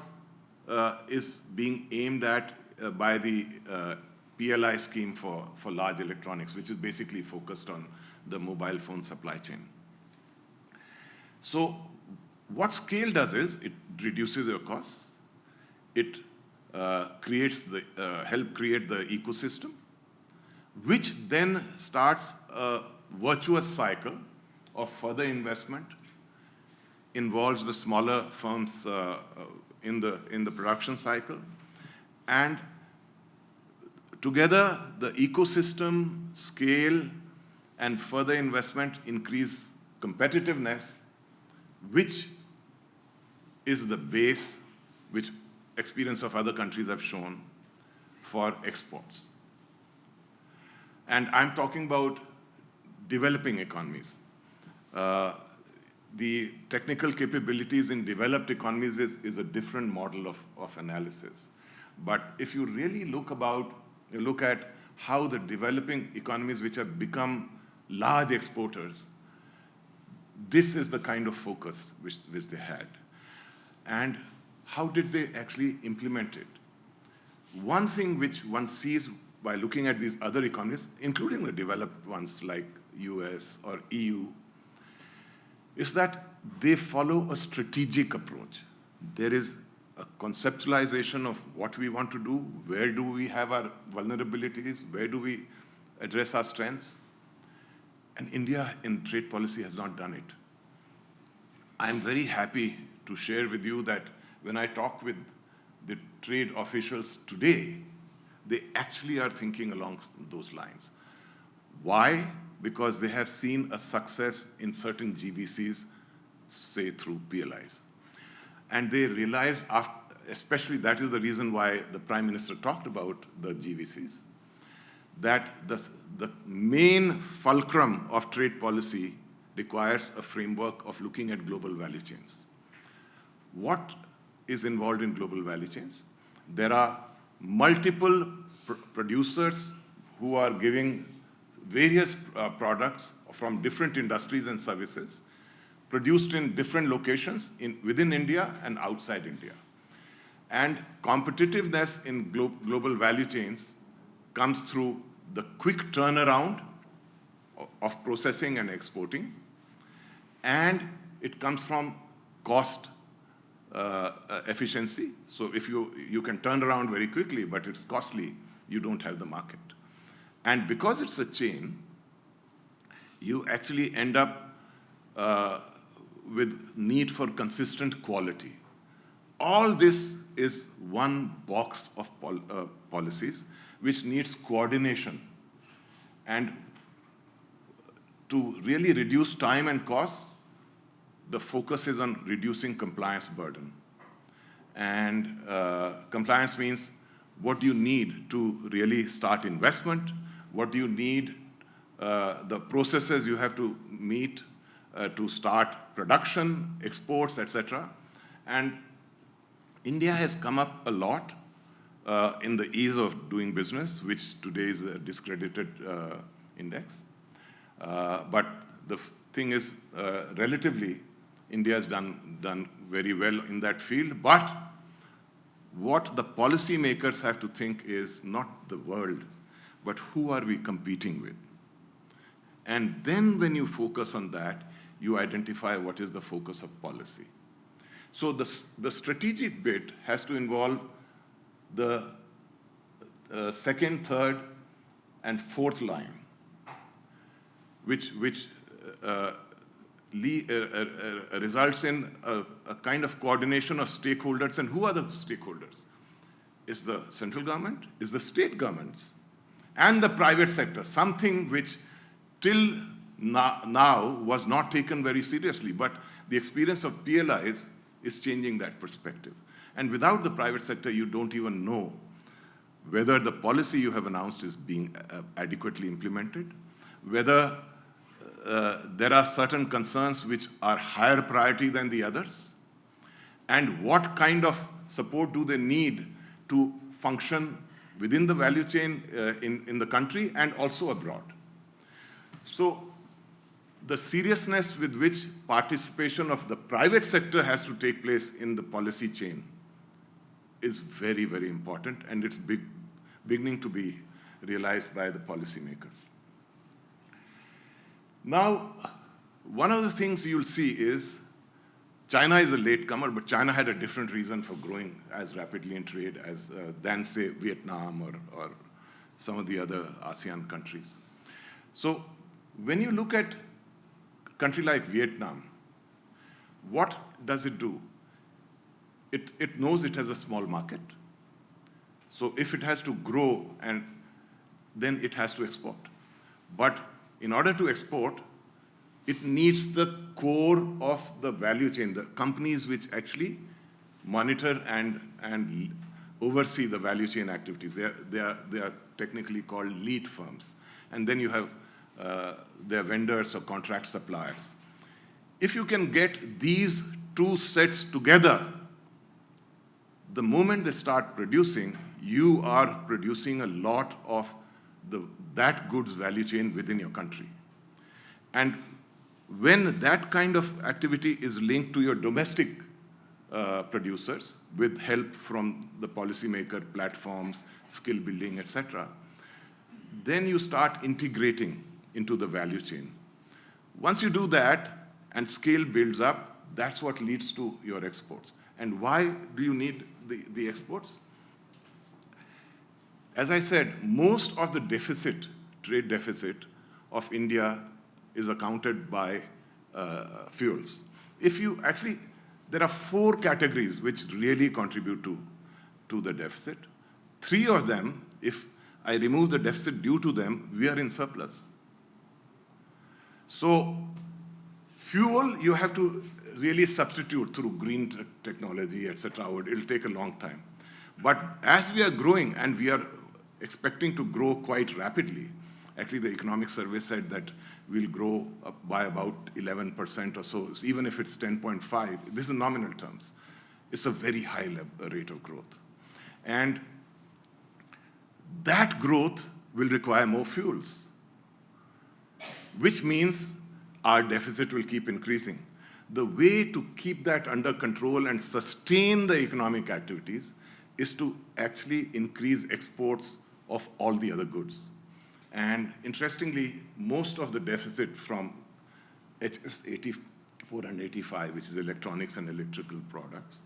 is being aimed at by the PLI scheme for large electronics, which is basically focused on the mobile phone supply chain. So what scale does is it reduces your costs, it help create the ecosystem, which then starts a virtuous cycle of further investment, involves the smaller firms in the production cycle, and together the ecosystem, scale, and further investment increase competitiveness, which is the base which experience of other countries have shown for exports. And I'm talking about developing economies. The technical capabilities in developed economies is a different model of analysis. But if you really look at how the developing economies which have become large exporters, this is the kind of focus which they had. And how did they actually implement it? One thing which one sees by looking at these other economies, including the developed ones like US or EU, is that they follow a strategic approach. There is a conceptualization of what we want to do, where do we have our vulnerabilities, where do we address our strengths. And India in trade policy has not done it. I'm very happy to share with you that when I talk with the trade officials today, they actually are thinking along those lines. Why? Because they have seen a success in certain GVCs, say through PLIs. And they realize, especially that is the reason why the Prime Minister talked about the GVCs, that the main fulcrum of trade policy requires a framework of looking at global value chains. What is involved in global value chains? There are multiple producers who are giving various products from different industries and services produced in different locations within India and outside India. And competitiveness in global value chains comes through the quick turnaround of processing and exporting, and it comes from cost efficiency. So if you can turn around very quickly, but it's costly, you don't have the market. And because it's a chain, you actually end up with need for consistent quality. All this is one box of policies which needs coordination. And to really reduce time and costs, the focus is on reducing compliance burden. And compliance means what do you need to really start investment? What do you need, the processes you have to meet to start production, exports, etc. And India has come up a lot in the ease of doing business, which today is a discredited index. But the thing is, relatively, India has done very well in that field. But what the policymakers have to think is not the world, but who are we competing with? And then when you focus on that, you identify what is the focus of policy. So the strategic bit has to involve the second, third, and fourth line, which results in a kind of coordination of stakeholders. And who are the stakeholders? Is the central government, is the state governments, and the private sector, something which till now was not taken very seriously. But the experience of PLIs is changing that perspective. And without the private sector, you don't even know whether the policy you have announced is being adequately implemented, whether there are certain concerns which are higher priority than the others, and what kind of support do they need to function within the value chain in the country and also abroad. So the seriousness with which participation of the private sector has to take place in the policy chain is very, very important, and it's beginning to be realized by the policymakers. Now, one of the things you'll see is China is a latecomer, but China had a different reason for growing as rapidly in trade as than, say, Vietnam or some of the other ASEAN countries. So when you look at a country like Vietnam, what does it do? It knows it has a small market. So if it has to grow, and then it has to export. But in order to export, it needs the core of the value chain, the companies which actually monitor and oversee the value chain activities. They are technically called lead firms. And then you have their vendors or contract suppliers. If you can get these two sets together, the moment they start producing, you are producing a lot of that goods value chain within your country. And when that kind of activity is linked to your domestic producers with help from the policymaker platforms, skill building, etc., then you start integrating into the value chain. Once you do that, and scale builds up. That's what leads to your exports. And why do you need the exports? As I said, most of the deficit, trade deficit of India is accounted by fuels. If you actually, there are 4 categories which really contribute to the deficit. 3 of them, if I remove the deficit due to them, we are in surplus. So fuel, you have to really substitute through green technology, etc. It'll take a long time. But as we are growing, and we are expecting to grow quite rapidly, actually the economic survey said that we'll grow up by about 11% or so. So even if it's 10.5, this is nominal terms. It's a very high rate of growth. And that growth will require more fuels, which means our deficit will keep increasing. The way to keep that under control and sustain the economic activities is to actually increase exports of all the other goods. And interestingly, most of the deficit from HS 84 and 85, which is electronics and electrical products,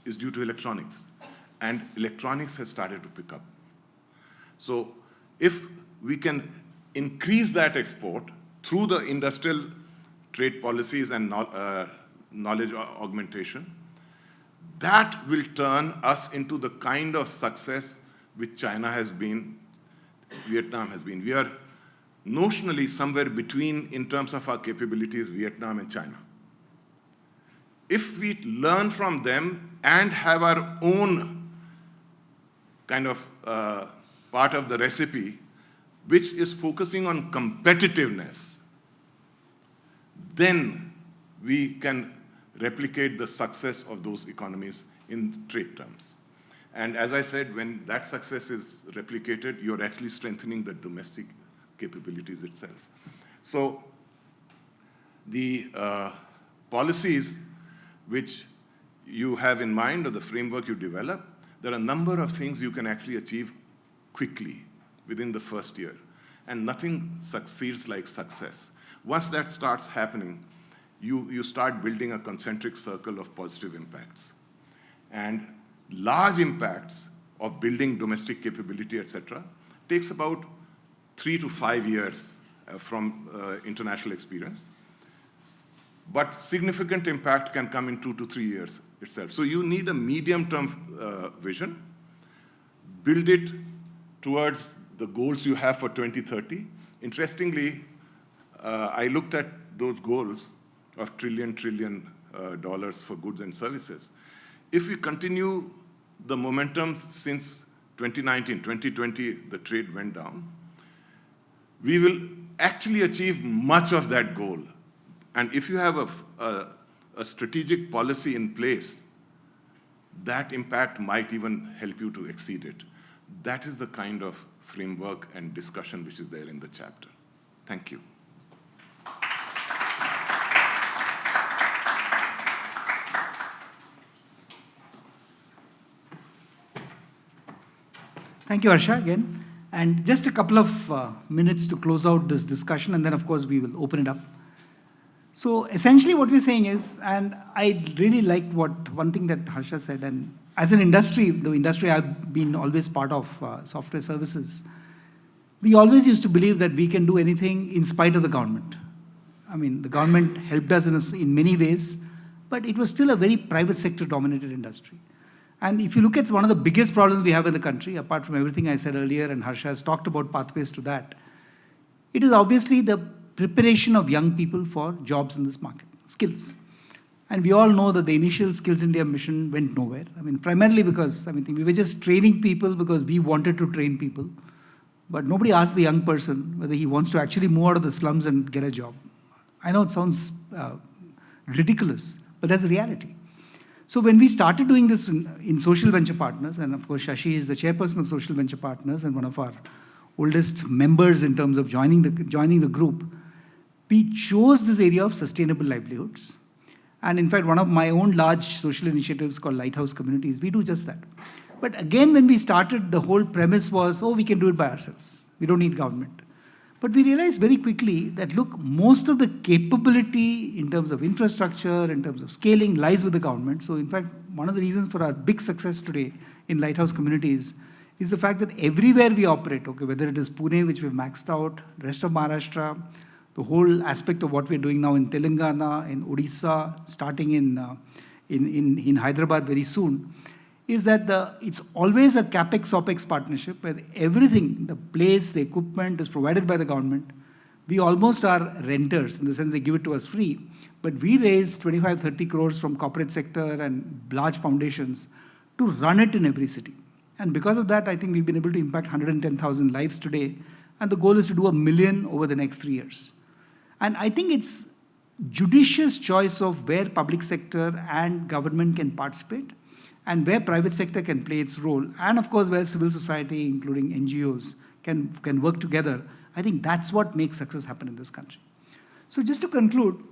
is due to electronics. And electronics has started to pick up. So if we can increase that export through the industrial trade policies and knowledge augmentation, that will turn us into the kind of success which China has been, Vietnam has been. We are notionally somewhere between, in terms of our capabilities, Vietnam and China. If we learn from them and have our own kind of part of the recipe, which is focusing on competitiveness, then we can replicate the success of those economies in trade terms. And as I said, when that success is replicated, you're actually strengthening the domestic capabilities itself. So the policies which you have in mind, or the framework you develop, there are a number of things you can actually achieve quickly within the first year. And nothing succeeds like success. Once that starts happening, you start building a concentric circle of positive impacts. And large impacts of building domestic capability, etc., takes about 3 to 5 years from international experience. But significant impact can come in 2 to 3 years itself. So you need a medium-term vision, build it towards the goals you have for 2030. Interestingly, I looked at those goals of trillion dollars for goods and services. If we continue the momentum since 2019, 2020, the trade went down, we will actually achieve much of that goal. And if you have a strategic policy in place, that impact might even help you to exceed it. That is the kind of framework and discussion which is there in the chapter. Thank you. Thank you, Harsha, again. And just a couple of minutes to close out this discussion, and then, of course, we will open it up. So essentially what we're saying is, and I really liked one thing that Harsha said, and as an industry, the industry I've been always part of, software services, we always used to believe that we can do anything in spite of the government. I mean, the government helped us in many ways, but it was still a very private sector dominated industry. And if you look at one of the biggest problems we have in the country, apart from everything I said earlier, and Harsha has talked about pathways to that, it is obviously the preparation of young people for jobs in this market, skills. And we all know that the initial Skills India mission went nowhere. I mean, primarily because, we were just training people because we wanted to train people. But nobody asked the young person whether he wants to actually move out of the slums and get a job. I know it sounds ridiculous, but that's the reality. So when we started doing this in Social Venture Partners, and of course Sashi is the chairperson of Social Venture Partners and one of our oldest members in terms of joining the group, we chose this area of sustainable livelihoods. And in fact, one of my own large social initiatives called Lighthouse Communities, we do just that. But again, when we started, the whole premise was, we can do it by ourselves. We don't need government. But we realized very quickly that, look, most of the capability in terms of infrastructure, in terms of scaling, lies with the government. So in fact, one of the reasons for our big success today in lighthouse communities is the fact that everywhere we operate, okay, whether it is Pune, which we've maxed out, rest of Maharashtra, the whole aspect of what we're doing now in Telangana, in Odisha, starting in Hyderabad very soon, is that it's always a CapEx-OpEx partnership where everything, the place, the equipment is provided by the government. We almost are renters in the sense they give it to us free, but we raise 25, 30 crores from corporate sector and large foundations to run it in every city. And because of that, I think we've been able to impact 110,000 lives today, and the goal is to do 1 million over the next 3 years. And I think it's judicious choice of where public sector and government can participate, and where private sector can play its role, and of course where civil society, including NGOs, can work together. I think that's what makes success happen in this country. So just to conclude,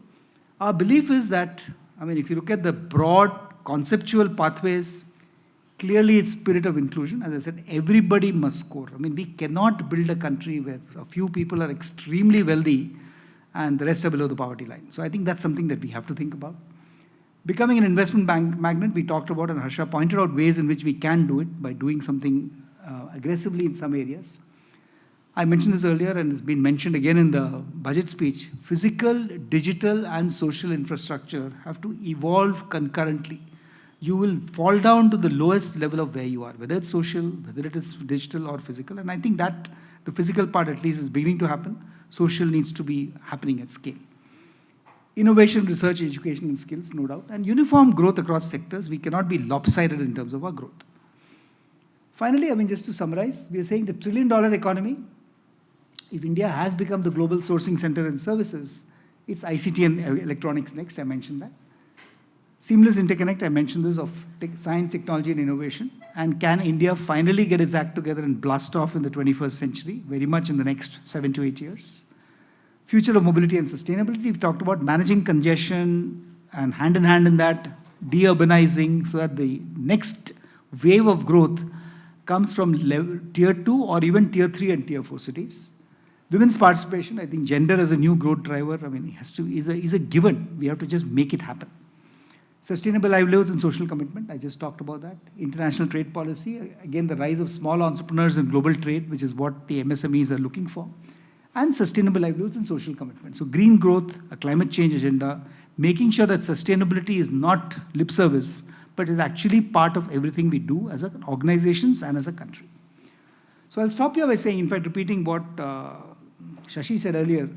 our belief is that, I mean, if you look at the broad conceptual pathways, clearly it's spirit of inclusion. As I said, everybody must score. I mean, we cannot build a country where a few people are extremely wealthy and the rest are below the poverty line. So I think that's something that we have to think about. Becoming an investment bank magnet, we talked about, and Harsha pointed out ways in which we can do it by doing something aggressively in some areas. I mentioned this earlier, and it's been mentioned again in the budget speech. Physical, digital, and social infrastructure have to evolve concurrently. You will fall down to the lowest level of where you are, whether it's social, whether it is digital or physical. And I think that the physical part at least is beginning to happen. Social needs to be happening at scale. Innovation, research, education, and skills, no doubt. And uniform growth across sectors. We cannot be lopsided in terms of our growth. Finally, I mean, just to summarize, we are saying the $1 trillion economy, if India has become the global sourcing center in services, it's ICT and electronics next, I mentioned that. Seamless interconnect, I mentioned this, of science, technology, and innovation. And can India finally get its act together and blast off in the 21st century, very much in the next 7 to 8 years? Future of mobility and sustainability, we've talked about managing congestion and hand in hand in that, de-urbanizing so that the next wave of growth comes from tier 2 or even tier 3 and tier 4 cities. Women's participation, I think gender as a new growth driver, I mean, is a given. We have to just make it happen. Sustainable livelihoods and social commitment, I just talked about that. International trade policy, again, the rise of small entrepreneurs in global trade, which is what the MSMEs are looking for. And sustainable livelihoods and social commitment. So green growth, a climate change agenda, making sure that sustainability is not lip service, but is actually part of everything we do as organizations and as a country. So I'll stop here by saying, in fact, repeating what Sashi said earlier,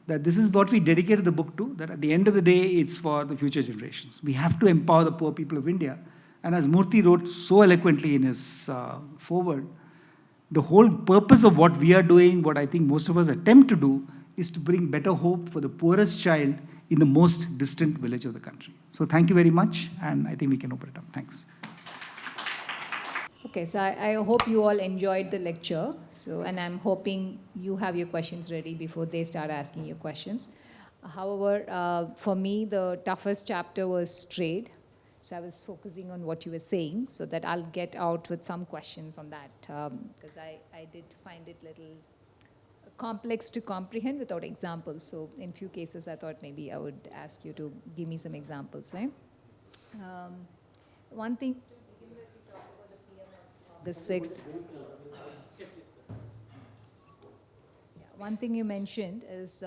that this is what we dedicated the book to, that at the end of the day, it's for the future generations. We have to empower the poor people of India. And as Murthy wrote so eloquently in his foreword, the whole purpose of what we are doing, what I think most of us attempt to do, is to bring better hope for the poorest child in the most distant village of the country. So thank you very much, and I think we can open it up. Thanks. Okay, so I hope you all enjoyed the lecture. So, and I'm hoping you have your questions ready before they start asking you questions. However, for me, the toughest chapter was trade. So I was focusing on what you were saying so that I'll get out with some questions on that because I did find it a little complex to comprehend without examples. So in few cases, I thought maybe I would ask you to give me some examples. Right? One thing to begin with, we talked about the PM of the 6th. Yeah, one thing you mentioned is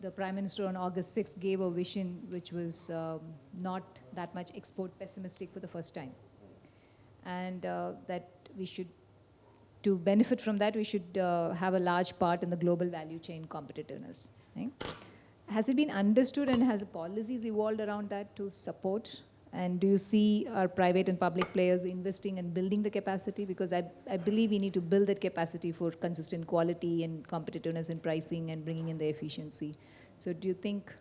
the Prime Minister on August 6th gave a vision which was not that much export pessimistic for the first time. And that we should, to benefit from that, we should have a large part in the global value chain competitiveness. Right? Has it been understood and has the policies evolved around that to support? And do you see our private and public players investing and building the capacity? Because I believe we need to build that capacity for consistent quality and competitiveness in pricing and bringing in the efficiency. So do you think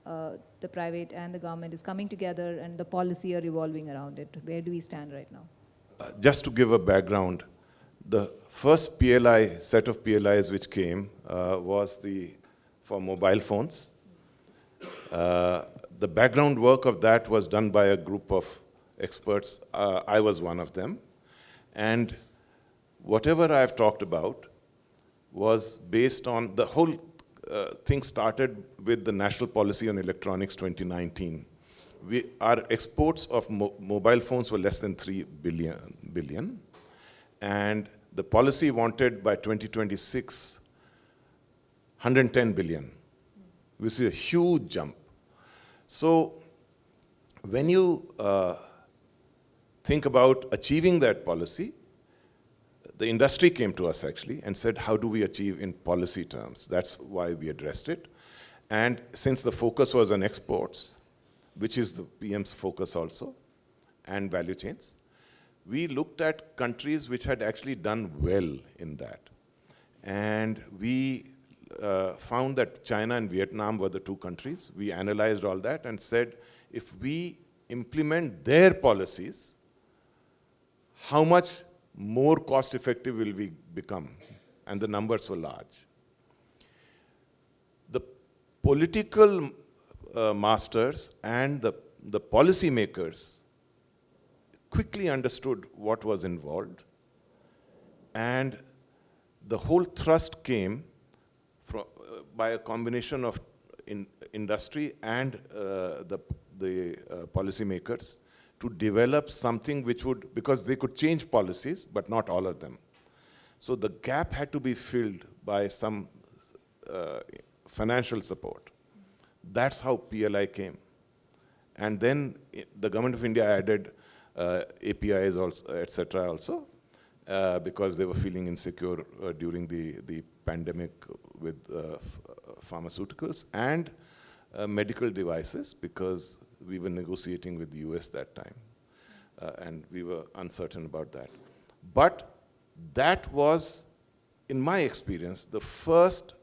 the private and the government is coming together and the policy are evolving around it? Where do we stand right now? Just to give a background, the first PLI, set of PLIs which came was for mobile phones. The background work of that was done by a group of experts. I was one of them. And whatever I've talked about was based on, the whole thing started with the National Policy on Electronics 2019. Our exports of mobile phones were less than 3 billion, and the policy wanted by 2026, 110 billion, which is a huge jump. So when you think about achieving that policy, the industry came to us actually and said, how do we achieve in policy terms? That's why we addressed it. And since the focus was on exports, which is the PM's focus also, and value chains, we looked at countries which had actually done well in that. And we found that China and Vietnam were the two countries. We analyzed all that and said, if we implement their policies, how much more cost effective will we become? And the numbers were large. The political masters and the policy makers quickly understood what was involved, and the whole thrust came from, by a combination of industry and the policy makers to develop something which would, because they could change policies, but not all of them. So the gap had to be filled by some financial support. That's how PLI came. And then the government of India added APIs also, etc. also, because they were feeling insecure during the pandemic with pharmaceuticals and medical devices, because we were negotiating with the US that time, and we were uncertain about that. But that was, in my experience, the first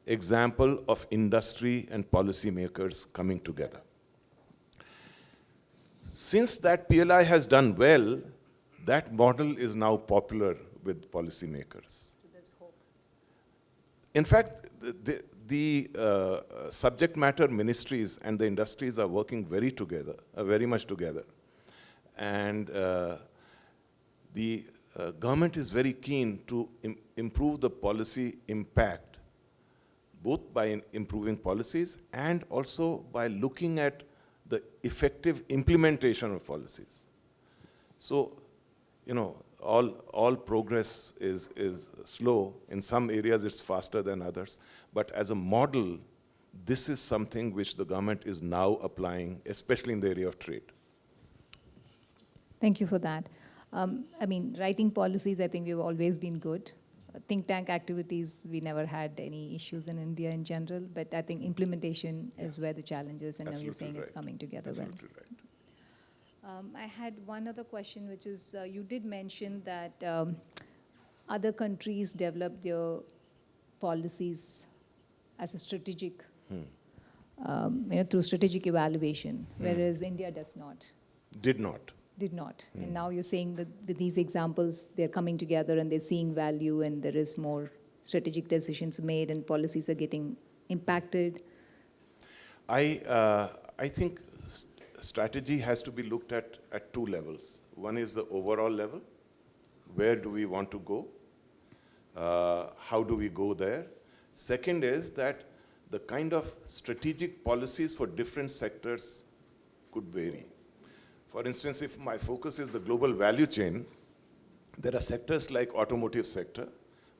example of industry and policymakers coming together. Since that PLI has done well, that model is now popular with policymakers. So there's hope. In fact, the subject matter ministries and the industries are working very much together. And the government is very keen to improve the policy impact, both by improving policies and also by looking at the effective implementation of policies. So, you know, all progress is slow. In some areas it's faster than others. But as a model, this is something which the government is now applying, especially in the area of trade. Thank you for that. I mean, writing policies, I think we've always been good. Think tank activities, we never had any issues in India in general, but I think implementation is where the challenge is, and now you're saying it's coming together well. Right. I had one other question, which is, you did mention that other countries develop their policies as a strategic, through strategic evaluation, whereas India does not. Did not. And now you're saying that with these examples, they're coming together and they're seeing value, and there is more strategic decisions made and policies are getting impacted. I think strategy has to be looked at two levels. One is the overall level. Where do we want to go? How do we go there? Second is that the kind of strategic policies for different sectors could vary. For instance, if my focus is the global value chain, there are sectors like automotive sector,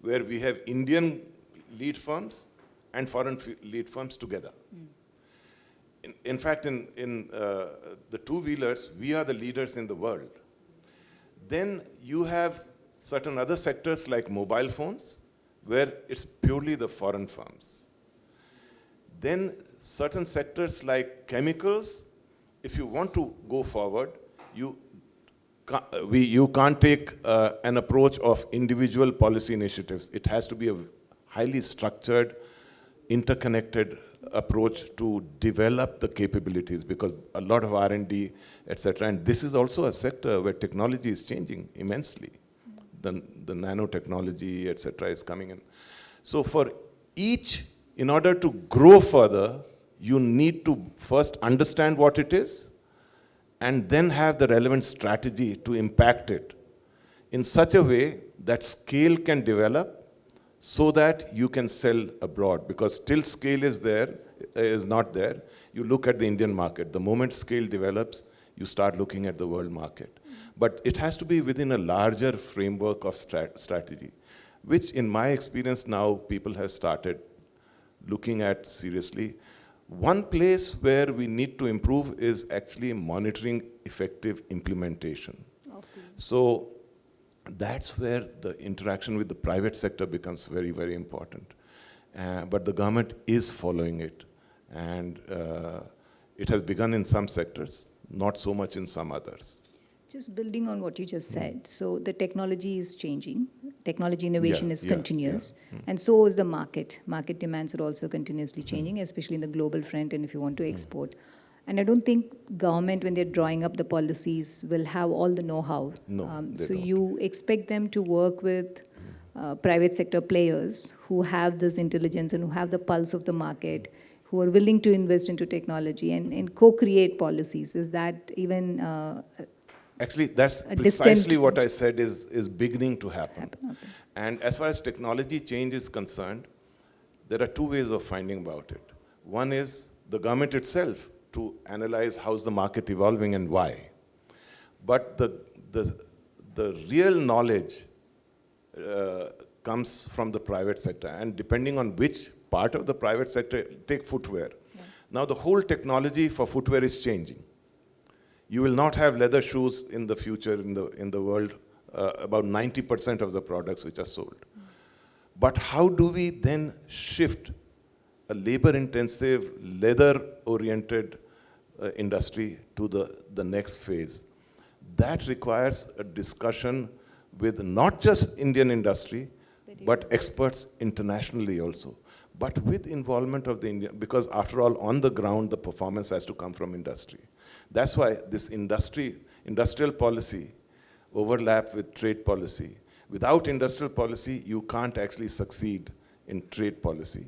where we have Indian lead firms and foreign lead firms together. In fact, in the two-wheelers, we are the leaders in the world. Then you have certain other sectors like mobile phones, where it's purely the foreign firms. Then certain sectors like chemicals, if you want to go forward, you can't take an approach of individual policy initiatives. It has to be a highly structured, interconnected approach to develop the capabilities, because a lot of R&D, etc. And this is also a sector where technology is changing immensely. The nanotechnology, etc. is coming in. So for each, in order to grow further, you need to first understand what it is and then have the relevant strategy to impact it in such a way that scale can develop so that you can sell abroad, because till scale is not there. You look at the Indian market. The moment scale develops, you start looking at the world market. But it has to be within a larger framework of strategy, which in my experience now people have started looking at seriously. One place where we need to improve is actually monitoring effective implementation. Okay. So that's where the interaction with the private sector becomes very, very important. But the government is following it. And it has begun in some sectors, not so much in some others. Just building on what you just said, so the technology is changing, technology innovation is continuous, and so is the market. Market demands are also continuously changing, especially in the global front and if you want to export. And I don't think government, when they're drawing up the policies, will have all the know-how. No, they so don't. you expect them to work with private sector players who have this intelligence and who have the pulse of the market, who are willing to invest into technology and co-create policies. Is that even Actually, that's a precisely distant- what I said is beginning to happen. Okay. And as far as technology change is concerned, there are two ways of finding about it. One is the government itself to analyze how's the market evolving and why. But the real knowledge comes from the private sector. And depending on which part of the private sector, take footwear. Yeah. Now the whole technology for footwear is changing. You will not have leather shoes in the future in the world, about 90% of the products which are sold. But how do we then shift a labor-intensive, leather-oriented industry to the next phase? That requires a discussion with not just Indian industry, but experts internationally also. But with involvement of the Indian, because after all, on the ground, the performance has to come from industry. That's why this industrial policy overlap with trade policy. Without industrial policy, you can't actually succeed in trade policy.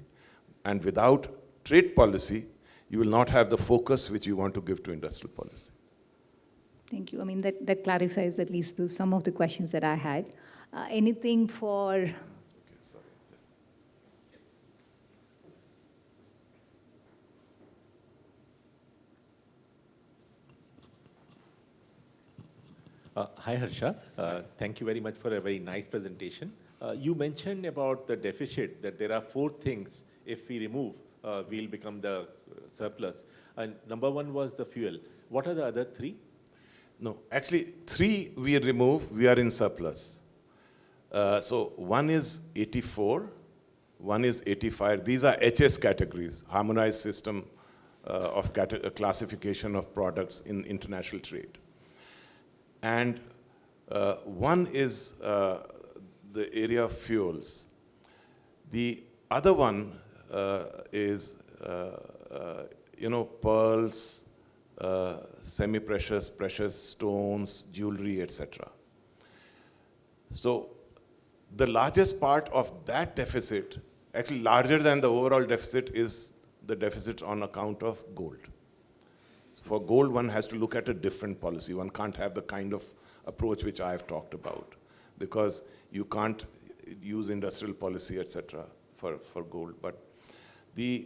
And without trade policy, you will not have the focus which you want to give to industrial policy. Thank you. I mean, that clarifies at least some of the questions that I had. Anything for... Okay, sorry. Hi, Harsha. Thank you very much for a very nice presentation. You mentioned about the deficit, that there are 4 things, if we remove, we'll become the surplus. And number 1 was the fuel. What are the other 3? No, actually, 3 we remove, we are in surplus. So 1 is 84, 1 is 85. These are HS categories, Harmonized System of Classification of Products in International Trade. And 1 is the area of fuels. The other one is, pearls, semi-precious, precious stones, jewelry, etc. So the largest part of that deficit, actually larger than the overall deficit, is the deficit on account of gold. For gold, one has to look at a different policy. One can't have the kind of approach which I have talked about, because you can't use industrial policy, etc. for gold. But if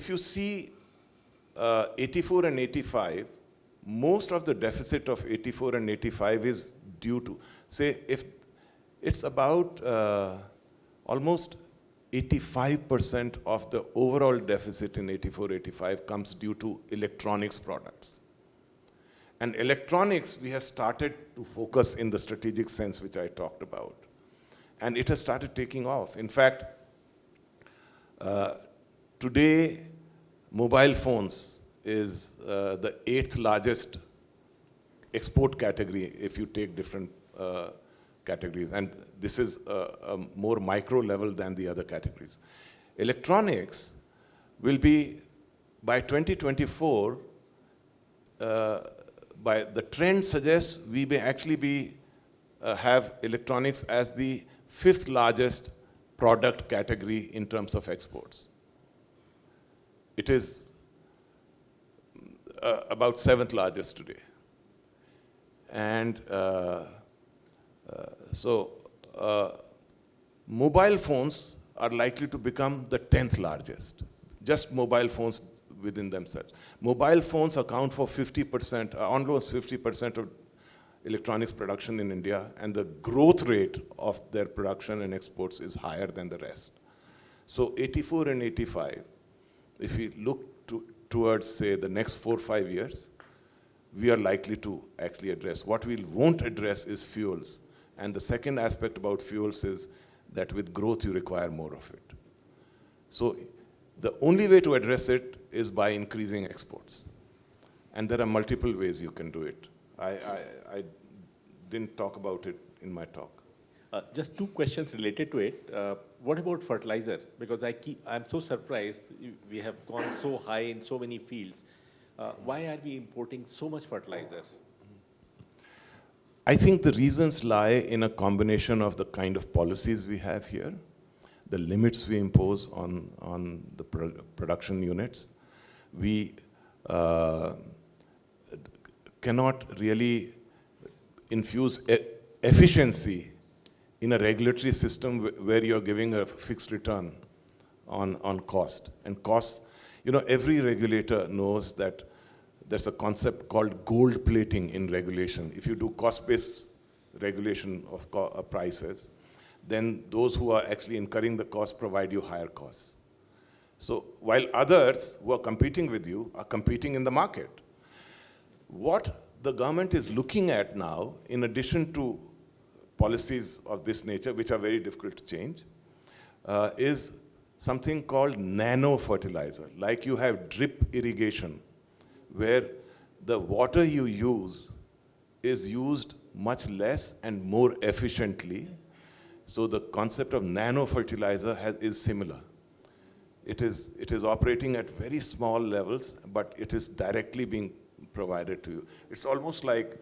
you see 84 and 85, most of the deficit of 84 and 85 is due to, say, if it's about almost 85% of the overall deficit in 84-85 comes due to electronics products. And electronics, we have started to focus in the strategic sense which I talked about. And it has started taking off. In fact, today, mobile phones is the 8th largest export category if you take different categories. And this is a more micro level than the other categories. Electronics will be, by 2024, by the trend suggests we may actually have electronics as the 5th largest product category in terms of exports. It is about 7th largest today. And mobile phones are likely to become the 10th largest. Just mobile phones within themselves. Mobile phones account for 50%, almost 50% of electronics production in India, and the growth rate of their production and exports is higher than the rest. So 84 and 85, if we look towards, say, the next 4 or 5 years, we are likely to actually address. What we won't address is fuels. And the second aspect about fuels is that with growth, you require more of it. So the only way to address it is by increasing exports. And there are multiple ways you can do it. I didn't talk about it in my talk. Just 2 questions related to it. What about fertilizer? Because I'm so surprised we have gone so high in so many fields. Why are we importing so much fertilizer? I think the reasons lie in a combination of the kind of policies we have here, the limits we impose on the production units. We cannot really infuse efficiency in a regulatory system where you're giving a fixed return on cost. And cost, every regulator knows that there's a concept called gold plating in regulation. If you do cost-based regulation of prices, then those who are actually incurring the cost provide you higher costs. So while others who are competing with you are competing in the market. What the government is looking at now, in addition to policies of this nature, which are very difficult to change, is something called nano fertilizer. Like you have drip irrigation, where the water you use is used much less and more efficiently. So the concept of nano fertilizer is similar. It is operating at very small levels, but it is directly being provided to you. It's almost like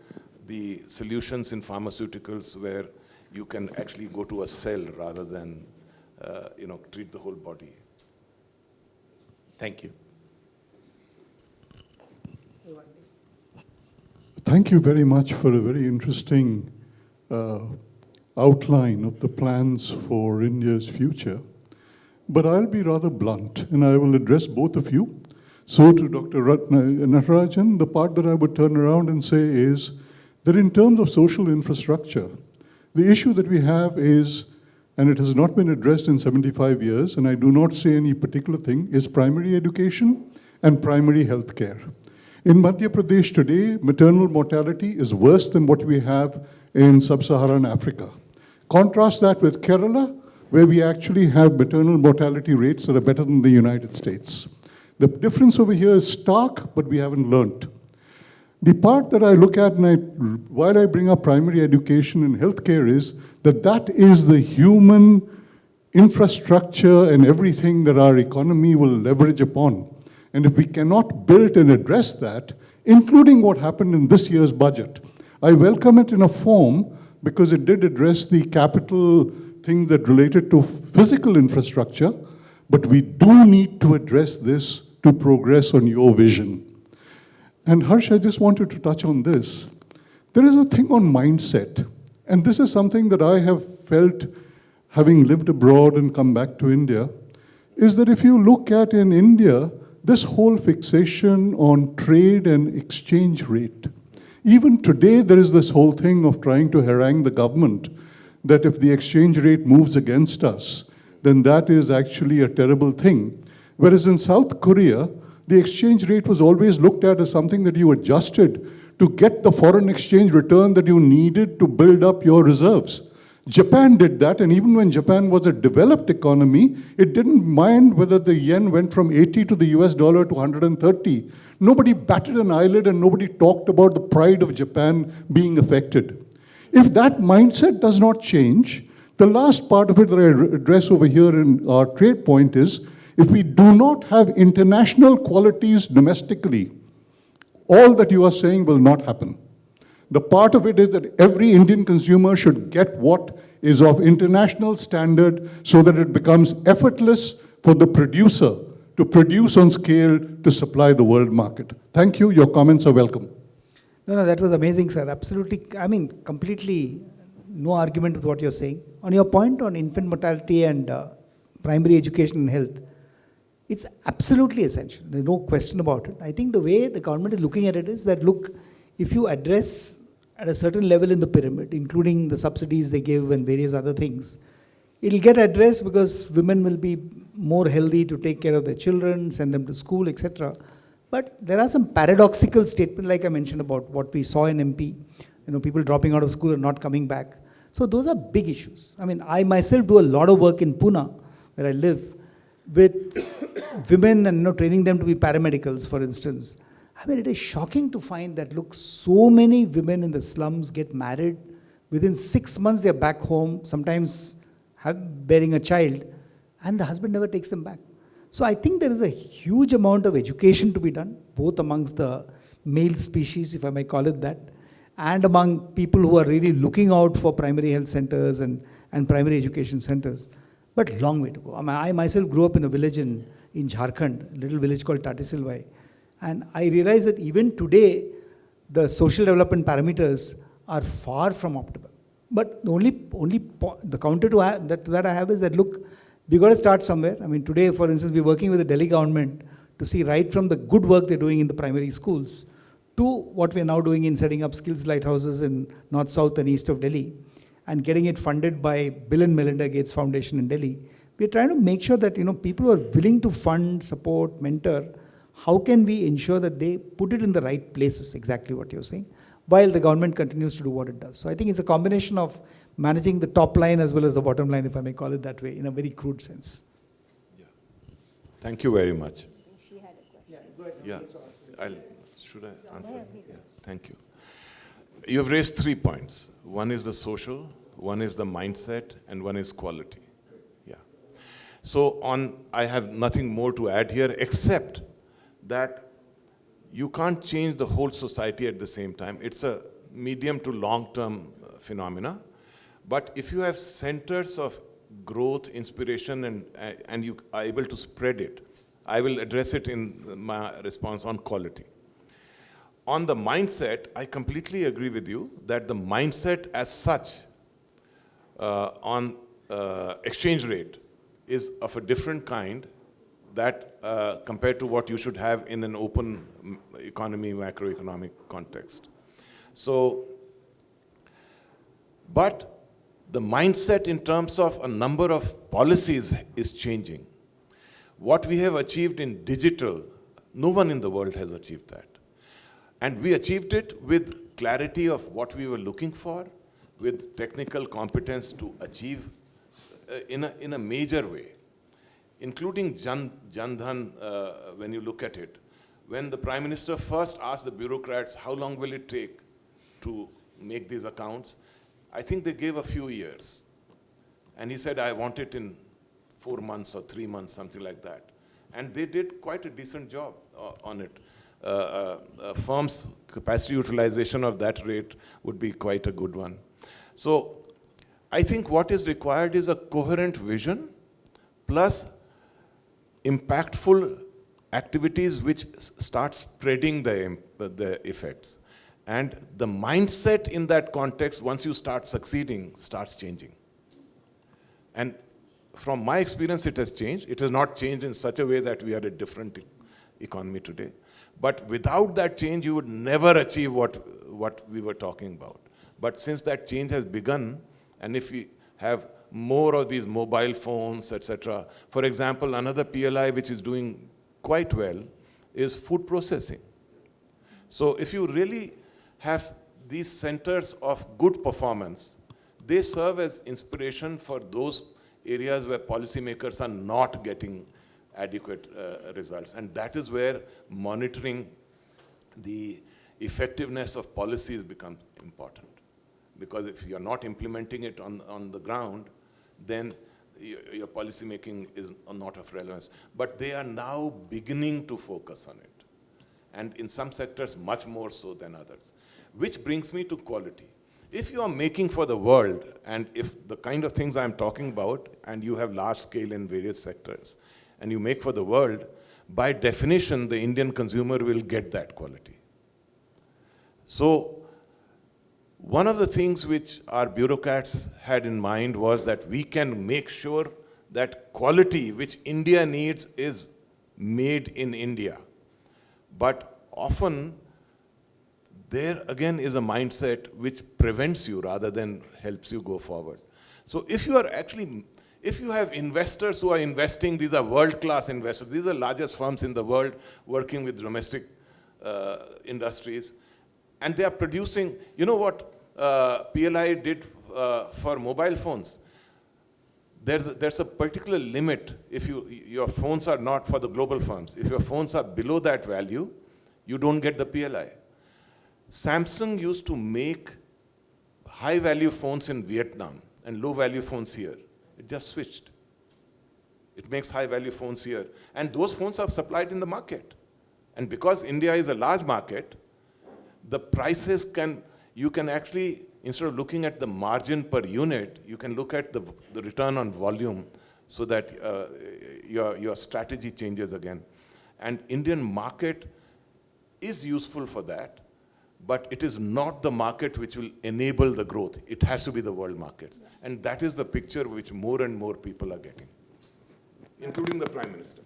the solutions in pharmaceuticals where you can actually go to a cell rather than treat the whole body. Thank you. Thank you very much for a very interesting outline of the plans for India's future. But I'll be rather blunt, and I will address both of you. So to Dr. Natarajan, the part that I would turn around and say is that in terms of social infrastructure, the issue that we have is, and it has not been addressed in 75 years, and I do not say any particular thing, is primary education and primary health care. In Madhya Pradesh today, maternal mortality is worse than what we have in sub-Saharan Africa. Contrast that with Kerala, where we actually have maternal mortality rates that are better than the United States. The difference over here is stark, but we haven't learnt. The part that I look at, while I bring up primary education and healthcare, is that is the human infrastructure and everything that our economy will leverage upon. And if we cannot build and address that, including what happened in this year's budget, I welcome it in a form because it did address the capital things that related to physical infrastructure, but we do need to address this to progress on your vision. And Harsha, I just wanted to touch on this. There is a thing on mindset, and this is something that I have felt having lived abroad and come back to India, is that if you look at in India, this whole fixation on trade and exchange rate. Even today, there is this whole thing of trying to harangue the government that if the exchange rate moves against us, then that is actually a terrible thing. Whereas in South Korea, the exchange rate was always looked at as something that you adjusted to get the foreign exchange return that you needed to build up your reserves. Japan did that, and even when Japan was a developed economy, it didn't mind whether the yen went from 80 to the US dollar to 130. Nobody batted an eyelid and nobody talked about the pride of Japan being affected. If that mindset does not change, the last part of it that I address over here in our trade point is, if we do not have international qualities domestically, all that you are saying will not happen. The part of it is that every Indian consumer should get what is of international standard so that it becomes effortless for the producer to produce on scale to supply the world market. Thank you. Your comments are welcome. No, that was amazing, sir. Absolutely, completely no argument with what you're saying. On your point on infant mortality and primary education and health, it's absolutely essential. There's no question about it. I think the way the government is looking at it is that, look, if you address at a certain level in the pyramid, including the subsidies they give and various other things, it'll get addressed because women will be more healthy to take care of their children, send them to school, etc. But there are some paradoxical statements, like I mentioned about what we saw in MP, people dropping out of school and not coming back. So those are big issues. I mean, I myself do a lot of work in Pune, where I live, with women and training them to be paramedicals, for instance. I mean, it is shocking to find that, look, so many women in the slums get married. Within 6 months, they're back home, sometimes bearing a child, and the husband never takes them back. So I think there is a huge amount of education to be done, both amongst the male species, if I may call it that, and among people who are really looking out for primary health centers and primary education centers. But long way to go. I mean, I myself grew up in a village in Jharkhand, a little village called Tatisilwai. And I realized that even today, the social development parameters are far from optimal. But the counter to that I have is that, look, we got to start somewhere. I mean, today, for instance, we're working with the Delhi government to see right from the good work they're doing in the primary schools to what we're now doing in setting up skills lighthouses in north, south, and east of Delhi, and getting it funded by Bill and Melinda Gates Foundation in Delhi. We're trying to make sure that people who are willing to fund, support, mentor, how can we ensure that they put it in the right places, exactly what you're saying, while the government continues to do what it does. So I think it's a combination of managing the top line as well as the bottom line, if I may call it that way, in a very crude sense. Yeah. Thank you very much. She had a question. Yeah. Should I answer? Yeah. Thank you. You have raised 3 points. One is the social, one is the mindset, and one is quality. Yeah. So I have nothing more to add here except that you can't change the whole society at the same time. It's a medium to long-term phenomena. But if you have centers of growth, inspiration, and you are able to spread it, I will address it in my response on quality. On the mindset, I completely agree with you that the mindset as such on exchange rate is of a different kind that compared to what you should have in an open economy, macroeconomic context. So, but the mindset in terms of a number of policies is changing. What we have achieved in digital, no one in the world has achieved that. And we achieved it with clarity of what we were looking for, with technical competence to achieve in a major way, including Jan Dhan, when you look at it. When the Prime Minister first asked the bureaucrats, how long will it take to make these accounts? I think they gave a few years. And he said, I want it in 4 months or 3 months, something like that. And they did quite a decent job on it. A firm's capacity utilization of that rate would be quite a good one. So I think what is required is a coherent vision plus impactful activities which start spreading the effects. And the mindset in that context, once you start succeeding, starts changing. And from my experience, it has changed. It has not changed in such a way that we are a different economy today. But without that change, you would never achieve what we were talking about. But since that change has begun, and if we have more of these mobile phones, etc. For example, another PLI which is doing quite well is food processing. So if you really have these centers of good performance, they serve as inspiration for those areas where policymakers are not getting adequate results. And that is where monitoring the effectiveness of policies becomes important. Because if you're not implementing it on the ground, then your policy making is not of relevance. But they are now beginning to focus on it. And in some sectors, much more so than others. Which brings me to quality. If you are making for the world, and if the kind of things I'm talking about, and you have large scale in various sectors, and you make for the world, by definition, the Indian consumer will get that quality. So, One of the things which our bureaucrats had in mind was that we can make sure that quality which India needs is made in India. But often, there again is a mindset which prevents you rather than helps you go forward. So if you have investors who are investing, these are world-class investors, these are the largest firms in the world working with domestic industries, and they are producing, you know what PLI did for mobile phones? There's a particular limit. If your phones are not for the global firms, if your phones are below that value, you don't get the PLI. Samsung used to make high-value phones in Vietnam and low-value phones here. It just switched. It makes high-value phones here. And those phones are supplied in the market. And because India is a large market, the prices you can actually, instead of looking at the margin per unit, you can look at the return on volume so that your strategy changes again. And Indian market is useful for that, but it is not the market which will enable the growth. It has to be the world markets. And that is the picture which more and more people are getting, including the Prime Minister.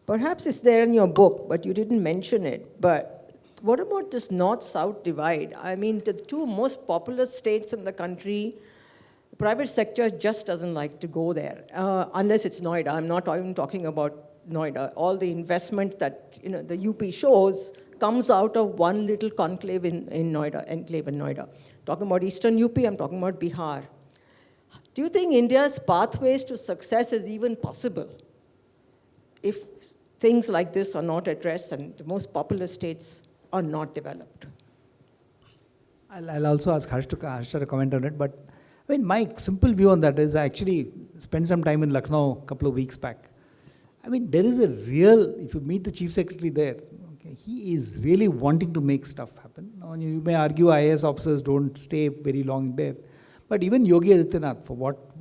Perhaps it's there in your book, but you didn't mention it. But what about this North-South divide? I mean, the two most populous states in the country, the private sector just doesn't like to go there, unless it's Noida. I'm not even talking about Noida. All the investment that the UP shows comes out of one little conclave in Noida, enclave in Noida. Talking about Eastern UP, I'm talking about Bihar. Do you think India's pathways to success is even possible if things like this are not addressed and the most populous states are not developed? I'll also ask Harsha to comment on it, but I mean, my simple view on that is I actually spent some time in Lucknow a couple of weeks back. I mean, there is a real, if you meet the chief secretary there, okay, he is really wanting to make stuff happen. Now, you may argue IAS officers don't stay very long there, but even Yogi Adityanath,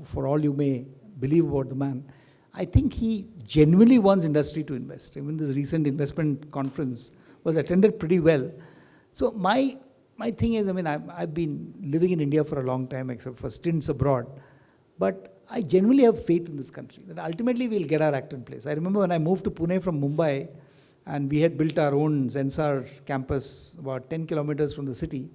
for all you may believe about the man, I think he genuinely wants industry to invest. Even this recent investment conference was attended pretty well. So my thing is, I mean, I've been living in India for a long time, except for stints abroad, but I genuinely have faith in this country that ultimately we'll get our act in place. I remember when I moved to Pune from Mumbai, and we had built our own Zensar campus about 10 kilometers from the city,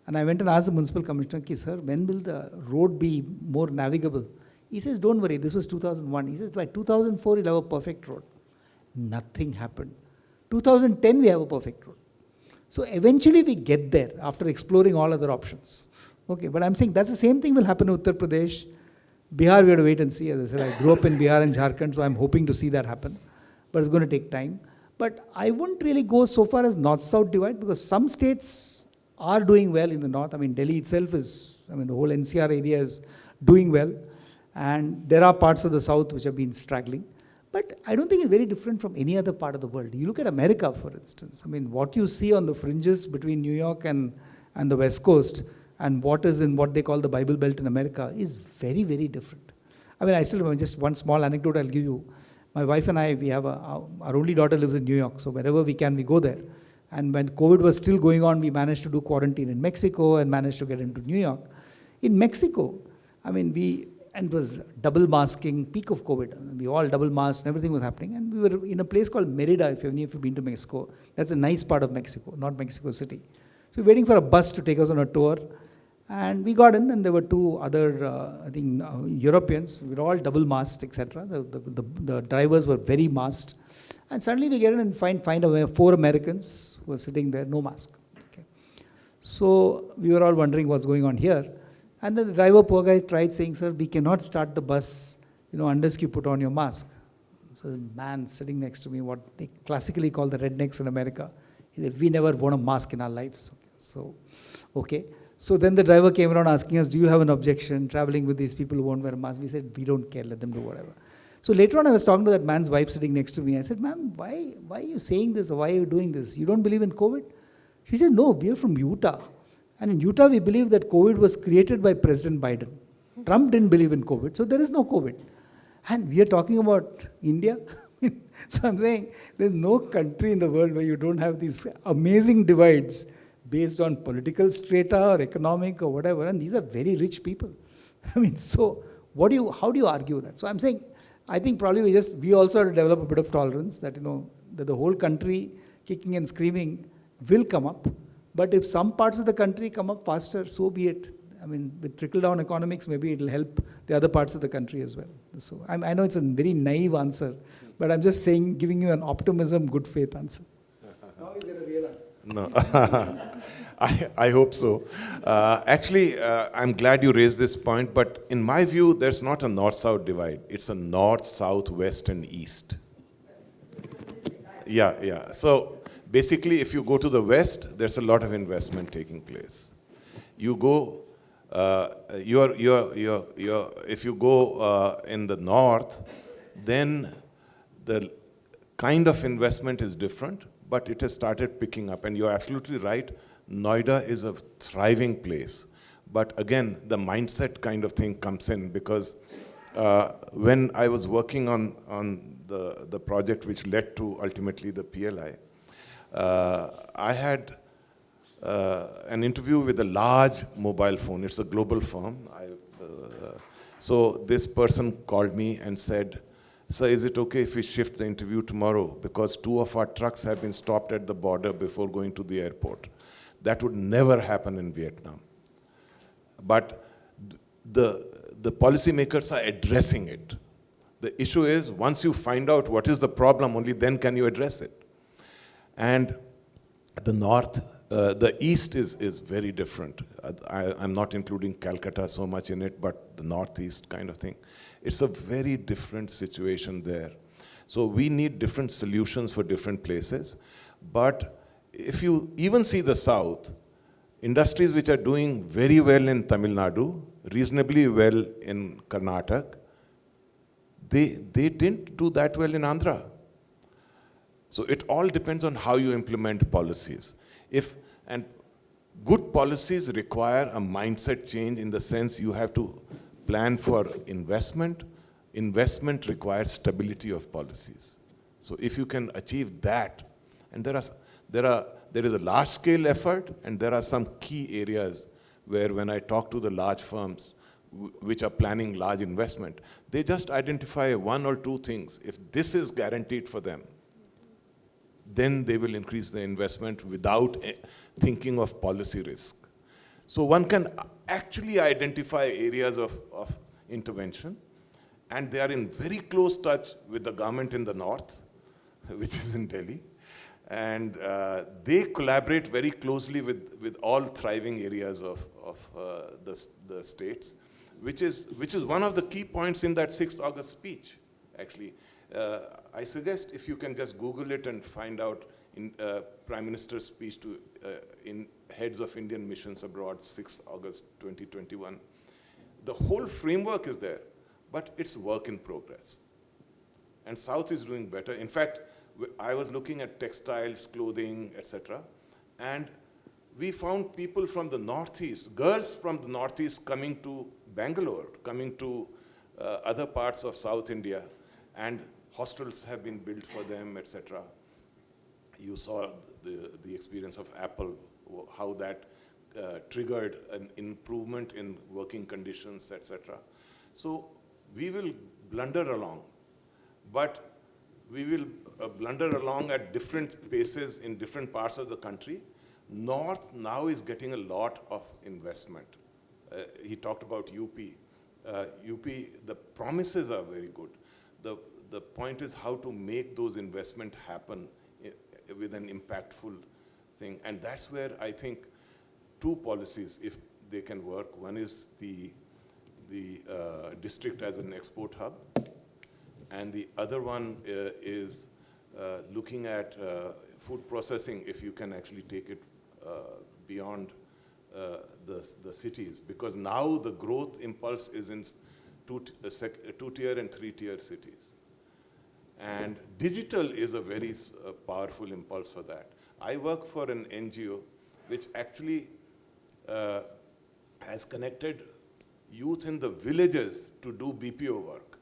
and I went and asked the municipal commissioner, sir, when will the road be more navigable? He says, don't worry, this was 2001. He says, by 2004, you'll have a perfect road. Nothing happened. 2010, we have a perfect road. So eventually we get there after exploring all other options. Okay, but I'm saying that's the same thing will happen in Uttar Pradesh. Bihar, we have to wait and see. As I said, I grew up in Bihar and Jharkhand, so I'm hoping to see that happen. But it's going to take time. But I wouldn't really go so far as North-South divide, because some states are doing well in the north. I mean, Delhi itself is, I mean, the whole NCR area is doing well. And there are parts of the south which have been straggling. But I don't think it's very different from any other part of the world. You look at America, for instance. I mean, what you see on the fringes between New York and the West Coast and what is in what they call the Bible Belt in America is very, very different. I mean, I still remember just one small anecdote I'll give you. My wife and I, we have our only daughter lives in New York. So wherever we can, we go there. And when COVID was still going on, we managed to do quarantine in Mexico and managed to get into New York. In Mexico, I mean, and it was double masking, peak of COVID. We all double masked and everything was happening. And we were in a place called Merida, if any of you have been to Mexico. That's a nice part of Mexico, not Mexico City. So we were waiting for a bus to take us on a tour. And we got in, and there were two other, Europeans. We were all double masked, etc. The drivers were very masked. And suddenly we get in and find 4 Americans who were sitting there, no mask. Okay. So we were all wondering what's going on here. And then the driver, poor guy, tried saying, sir, we cannot start the bus, unless you put on your mask. So the man sitting next to me, what they classically call the rednecks in America, he said, we never worn a mask in our lives. So, okay. So then the driver came around asking us, do you have an objection traveling with these people who won't wear a mask? We said, we don't care, let them do whatever. So later on I was talking to that man's wife sitting next to me. I said, ma'am, why are you saying this or why are you doing this? You don't believe in COVID? She said, no, we are from Utah. And in Utah, we believe that COVID was created by President Biden. Trump didn't believe in COVID, so there is no COVID. And we are talking about India. So I'm saying there's no country in the world where you don't have these amazing divides based on political strata or economic or whatever, and these are very rich people. I mean, so how do you argue that? So I'm saying, I think probably we also have to develop a bit of tolerance that, that the whole country kicking and screaming will come up. But if some parts of the country come up faster, so be it. I mean, with trickle-down economics, maybe it'll help the other parts of the country as well. So I know it's a very naive answer, but I'm just saying, giving you an optimism, good faith answer. Now you get a real answer. No, I hope so. Actually, I'm glad you raised this point, but in my view, there's not a north-south divide. It's a north, south, west, and east. Yeah. So basically, if you go to the west, there's a lot of investment taking place. You go, if you go in the north, then the kind of investment is different, but it has started picking up. And you're absolutely right, Noida is a thriving place. But again, the mindset kind of thing comes in, because when I was working on the project which led to ultimately the PLI, I had an interview with a large mobile phone. It's a global firm. So this person called me and said, "Sir, is it okay if we shift the interview tomorrow? Because 2 of our trucks have been stopped at the border before going to the airport." That would never happen in Vietnam. But the policymakers are addressing it. The issue is, once you find out what is the problem, only then can you address it. And the north, the east is very different. I'm not including Calcutta so much in it, but the northeast kind of thing. It's a very different situation there. So we need different solutions for different places. But if you even see the south, industries which are doing very well in Tamil Nadu, reasonably well in Karnataka, they didn't do that well in Andhra. So it all depends on how you implement policies. And good policies require a mindset change, in the sense you have to plan for investment. Investment requires stability of policies. So if you can achieve that, and there is a large scale effort, and there are some key areas where, when I talk to the large firms which are planning large investment, they just identify 1 or 2 things. If this is guaranteed for them, then they will increase the investment without thinking of policy risk. So one can actually identify areas of intervention, and they are in very close touch with the government in the north, which is in Delhi. And they collaborate very closely with all thriving areas of the states, which is one of the key points in that 6th August speech, actually. I suggest if you can just Google it and find out in Prime Minister's speech to in heads of Indian missions abroad, 6th August 2021. The whole framework is there, but it's work in progress. And South is doing better. In fact, I was looking at textiles, clothing, etc. And we found people from the Northeast, girls from the Northeast coming to Bangalore, coming to other parts of South India, and hostels have been built for them, etc. You saw the experience of Apple, how that triggered an improvement in working conditions, etc. So we will blunder along, but we will blunder along at different paces in different parts of the country. North now is getting a lot of investment. He talked about UP. UP, the promises are very good. The point is how to make those investment happen with an impactful thing. And that's where I think 2 policies, if they can work. One is the district as an export hub. And the other one is looking at food processing, if you can actually take it beyond the cities. Because now the growth impulse is in 2-tier and 3-tier cities. And digital is a very powerful impulse for that. I work for an NGO which actually has connected youth in the villages to do BPO work.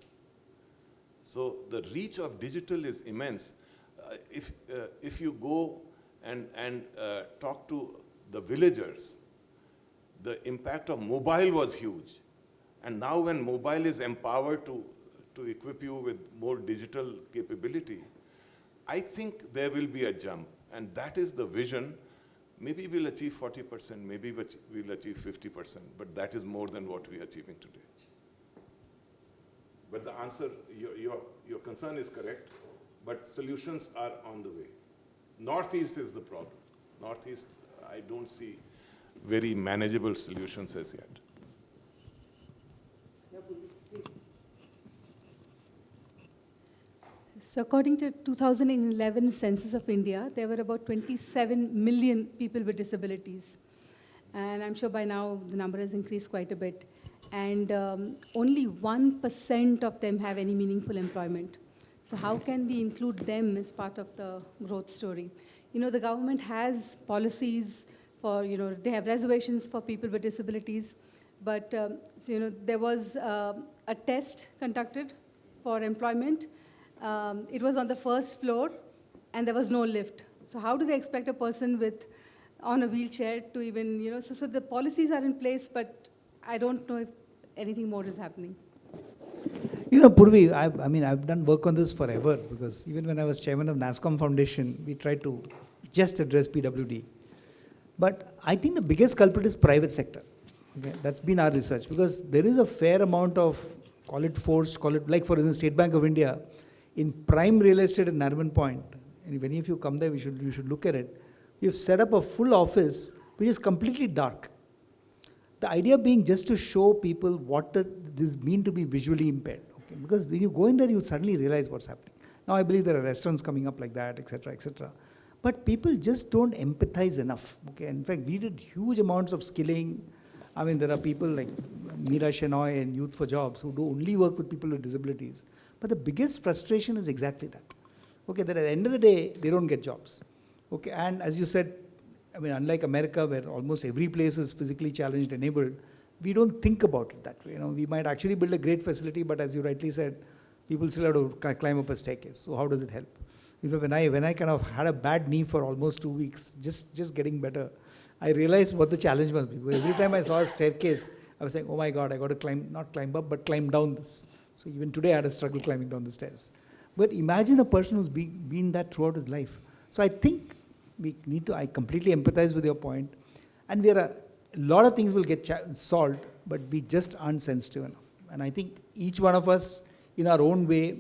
So the reach of digital is immense. If you go and talk to the villagers, the impact of mobile was huge. And now when mobile is empowered to equip you with more digital capability, I think there will be a jump. And that is the vision. Maybe we'll achieve 40%, maybe we'll achieve 50%, but that is more than what we are achieving today. But the answer, your concern is correct, but solutions are on the way. Northeast is the problem. Northeast, I don't see very manageable solutions as yet. So according to 2011 Census of India, there were about 27 million people with disabilities. And I'm sure by now the number has increased quite a bit. And only 1% of them have any meaningful employment. So how can we include them as part of the growth story? You know, the government has policies for, you know, they have reservations for people with disabilities. But, so, you know, there was a test conducted for employment. It was on the first floor, and there was no lift. So how do they expect a person on a wheelchair to even, you know, so the policies are in place, but I don't know if anything more is happening. You know, Purvi, I mean, I've done work on this forever, because even when I was chairman of NASCOM Foundation, we tried to just address PWD. But I think the biggest culprit is private sector. Okay? That's been our research, because there is a fair amount of, call it force, call it, like for instance, State Bank of India, in prime real estate in Nariman Point, and if any of you come there, you should look at it. We've set up a full office which is completely dark. The idea being just to show people what this mean to be visually impaired. Okay? Because when you go in there, you suddenly realize what's happening. Now I believe there are restaurants coming up like that, etc., etc. But people just don't empathize enough. Okay? In fact, we did huge amounts of skilling. I mean, there are people like Meera Shenoy and Youth for Jobs who do only work with people with disabilities. But the biggest frustration is exactly that. Okay, that at the end of the day, they don't get jobs. Okay, and as you said, I mean, unlike America, where almost every place is physically challenged, enabled, we don't think about it that way. You know, we might actually build a great facility, but as you rightly said, people still have to climb up a staircase. So how does it help? When I kind of had a bad knee for almost 2 weeks, just getting better, I realized what the challenge must be. Every time I saw a staircase, I was saying, oh my God, I got to not climb up, but climb down this. So even today I had a struggle climbing down the stairs. But imagine a person who's been that throughout his life. So I think I completely empathize with your point. And a lot of things will get solved, but we just aren't sensitive enough. And I think each one of us, in our own way,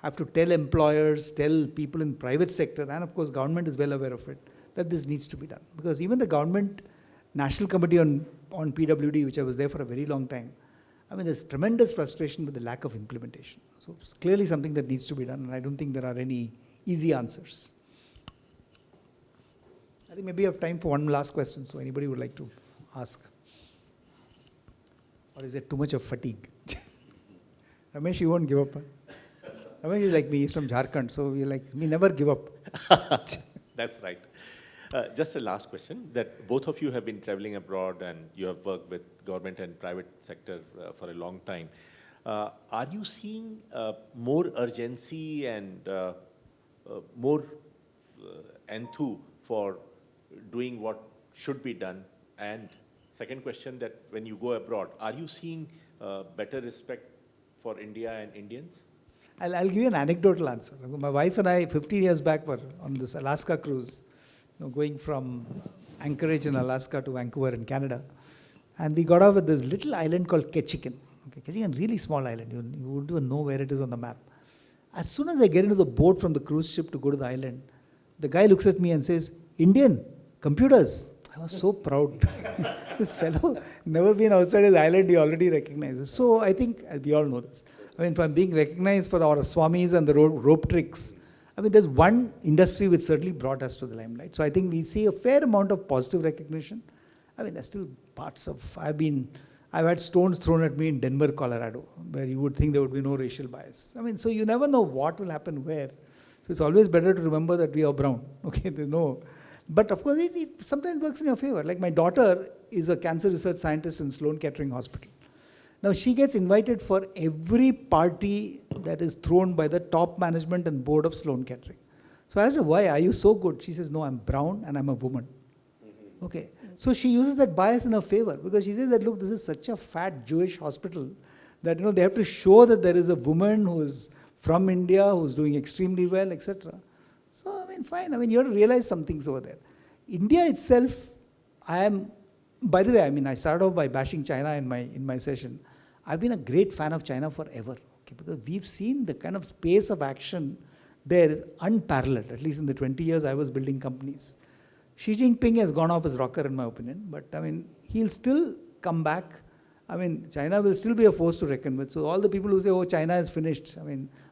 have to tell employers, tell people in private sector, and of course government is well aware of it, that this needs to be done. Because even the government National Committee on PWD, which I was there for a very long time, I mean, there's tremendous frustration with the lack of implementation. So it's clearly something that needs to be done, and I don't think there are any easy answers. I think maybe we have time for one last question, so anybody would like to ask? Or is there too much of fatigue? Ramesh, you won't give up. Huh? Ramesh is like me, he's from Jharkhand, so we never give up. That's right. Just a last question, that both of you have been traveling abroad and you have worked with government and private sector for a long time. Are you seeing more urgency and more enthu for doing what should be done? And second question, that when you go abroad, are you seeing better respect for India and Indians? I'll give you an anecdotal answer. My wife and I, 15 years back, were on this Alaska cruise, going from Anchorage in Alaska to Vancouver in Canada. And we got off at this little island called Ketchikan. Okay, Ketchikan, really small island. You wouldn't even know where it is on the map. As soon as I get into the boat from the cruise ship to go to the island, the guy looks at me and says, Indian, computers. I was so proud. This fellow, never been outside his island, he already recognizes. So I think, we all know this. I mean, from being recognized for our swamis and the rope tricks, I mean, there's one industry which certainly brought us to the limelight. So I think we see a fair amount of positive recognition. I mean, there's still parts of, I've had stones thrown at me in Denver, Colorado, where you would think there would be no racial bias. I mean, so you never know what will happen where. So it's always better to remember that we are brown. Okay, there's no, but of course it sometimes works in your favor. Like my daughter is a cancer research scientist in Sloan Kettering Hospital. Now she gets invited for every party that is thrown by the top management and board of Sloan Kettering. So I asked her, why are you so good? She says, no, I'm brown and I'm a woman. Okay. So she uses that bias in her favor because she says that, look, this is such a fat Jewish hospital that, they have to show that there is a woman who is from India, who's doing extremely well, etc. So, fine. You have to realize some things over there. India itself, by the way, I started off by bashing China in my session. I've been a great fan of China forever, because we've seen the kind of space of action there is unparalleled, at least in the 20 years I was building companies. Xi Jinping has gone off his rocker, in my opinion, but he'll still come back. China will still be a force to reckon with. So all the people who say, oh, China is finished,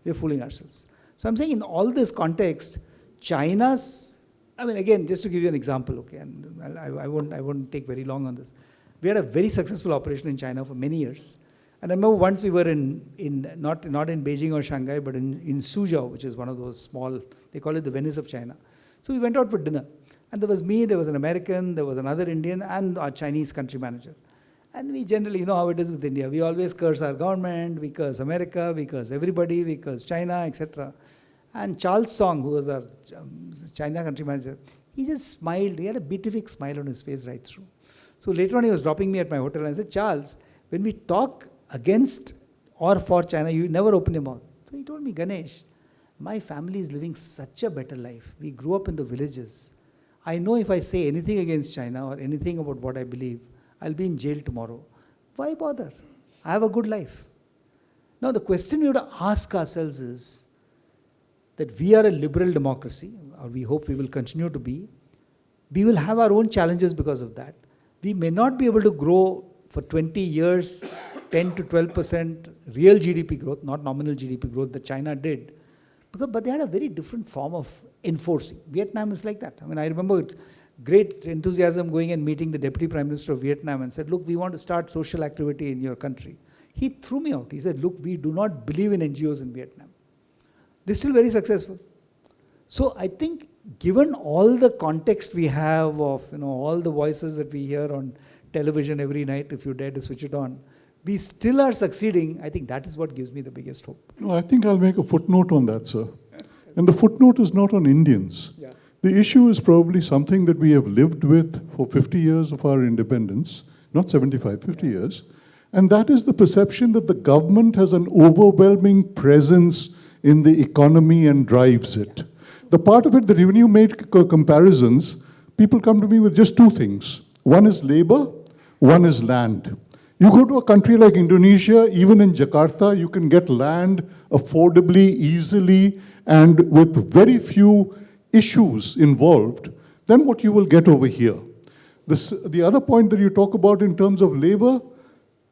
we're fooling ourselves. So I'm saying in all this context, China's, again, just to give you an example, okay, and I won't take very long on this. We had a very successful operation in China for many years. And I remember once we were not in Beijing or Shanghai, but in Suzhou, which is one of those small, they call it the Venice of China. So we went out for dinner. And there was me, there was an American, there was another Indian, and our Chinese country manager. And we generally, you know how it is with India. We always curse our government, we curse America, we curse everybody, we curse China, etc. And Charles Song, who was our China country manager, he just smiled. He had a beatific smile on his face right through. So later on, he was dropping me at my hotel, and I said, Charles, when we talk against or for China, you never open your mouth. So he told me, Ganesh, my family is living such a better life. We grew up in the villages. I know if I say anything against China or anything about what I believe, I'll be in jail tomorrow. Why bother? I have a good life. Now the question we have to ask ourselves is that we are a liberal democracy, or we hope we will continue to be. We will have our own challenges because of that. We may not be able to grow for 20 years, 10 to 12% real GDP growth, not nominal GDP growth that China did, but they had a very different form of enforcing. Vietnam is like that. I remember with great enthusiasm going and meeting the Deputy Prime Minister of Vietnam and said, look, we want to start social activity in your country. He threw me out. He said, look, we do not believe in NGOs in Vietnam. They're still very successful. So I think given all the context we have of all the voices that we hear on television every night, if you dare to switch it on, we still are succeeding. I think that is what gives me the biggest hope. No, I think I'll make a footnote on that, sir. And the footnote is not on Indians. Yeah. The issue is probably something that we have lived with for 50 years of our independence, not 75, 50 years. And that is the perception that the government has an overwhelming presence in the economy and drives it. The part of it that when you make comparisons, people come to me with just two things. One is labor, one is land. You go to a country like Indonesia, even in Jakarta, you can get land affordably, easily, and with very few issues involved than what you will get over here. The other point that you talk about in terms of labor,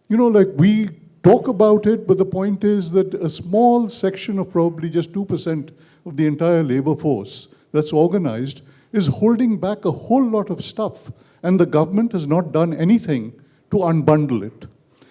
we talk about it, but the point is that a small section of probably just 2% of the entire labor force that's organized is holding back a whole lot of stuff, and the government has not done anything to unbundle it.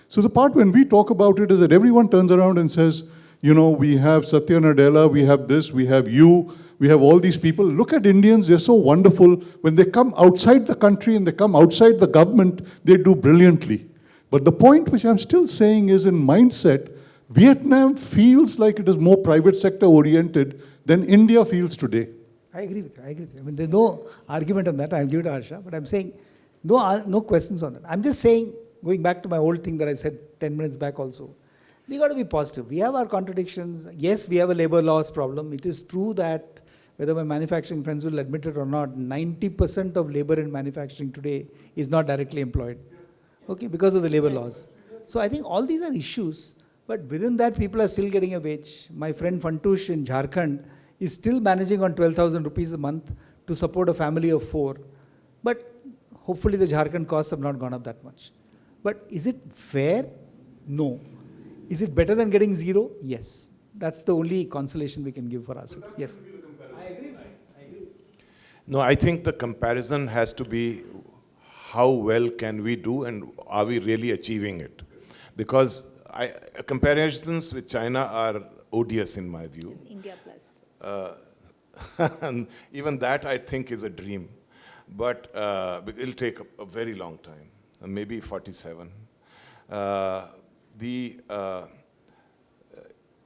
So the part when we talk about it is that everyone turns around and says, we have Satya Nadella, we have this, we have you, we have all these people. Look at Indians, they're so wonderful. When they come outside the country and they come outside the government, they do brilliantly. But the point which I'm still saying is in mindset, Vietnam feels like it is more private sector oriented than India feels today. I agree with you. There's no argument on that. I'll give it to Harsha. But I'm saying no questions on it. I'm just saying, going back to my old thing that I said 10 minutes back also, we got to be positive. We have our contradictions. Yes, we have a labor laws problem. It is true that, whether my manufacturing friends will admit it or not, 90% of labor in manufacturing today is not directly employed. Okay, because of the labor laws. So I think all these are issues, but within that people are still getting a wage. My friend Fantush in Jharkhand is still managing on 12,000 rupees a month to support a family of 4. But hopefully the Jharkhand costs have not gone up that much. But is it fair? No. Is it better than getting 0? Yes. That's the only consolation we can give for ourselves. Yes. I agree. No, I think the comparison has to be how well can we do and are we really achieving it? Because comparisons with China are odious in my view. It's India plus. And even that I think is a dream. But it'll take a very long time, maybe 47. The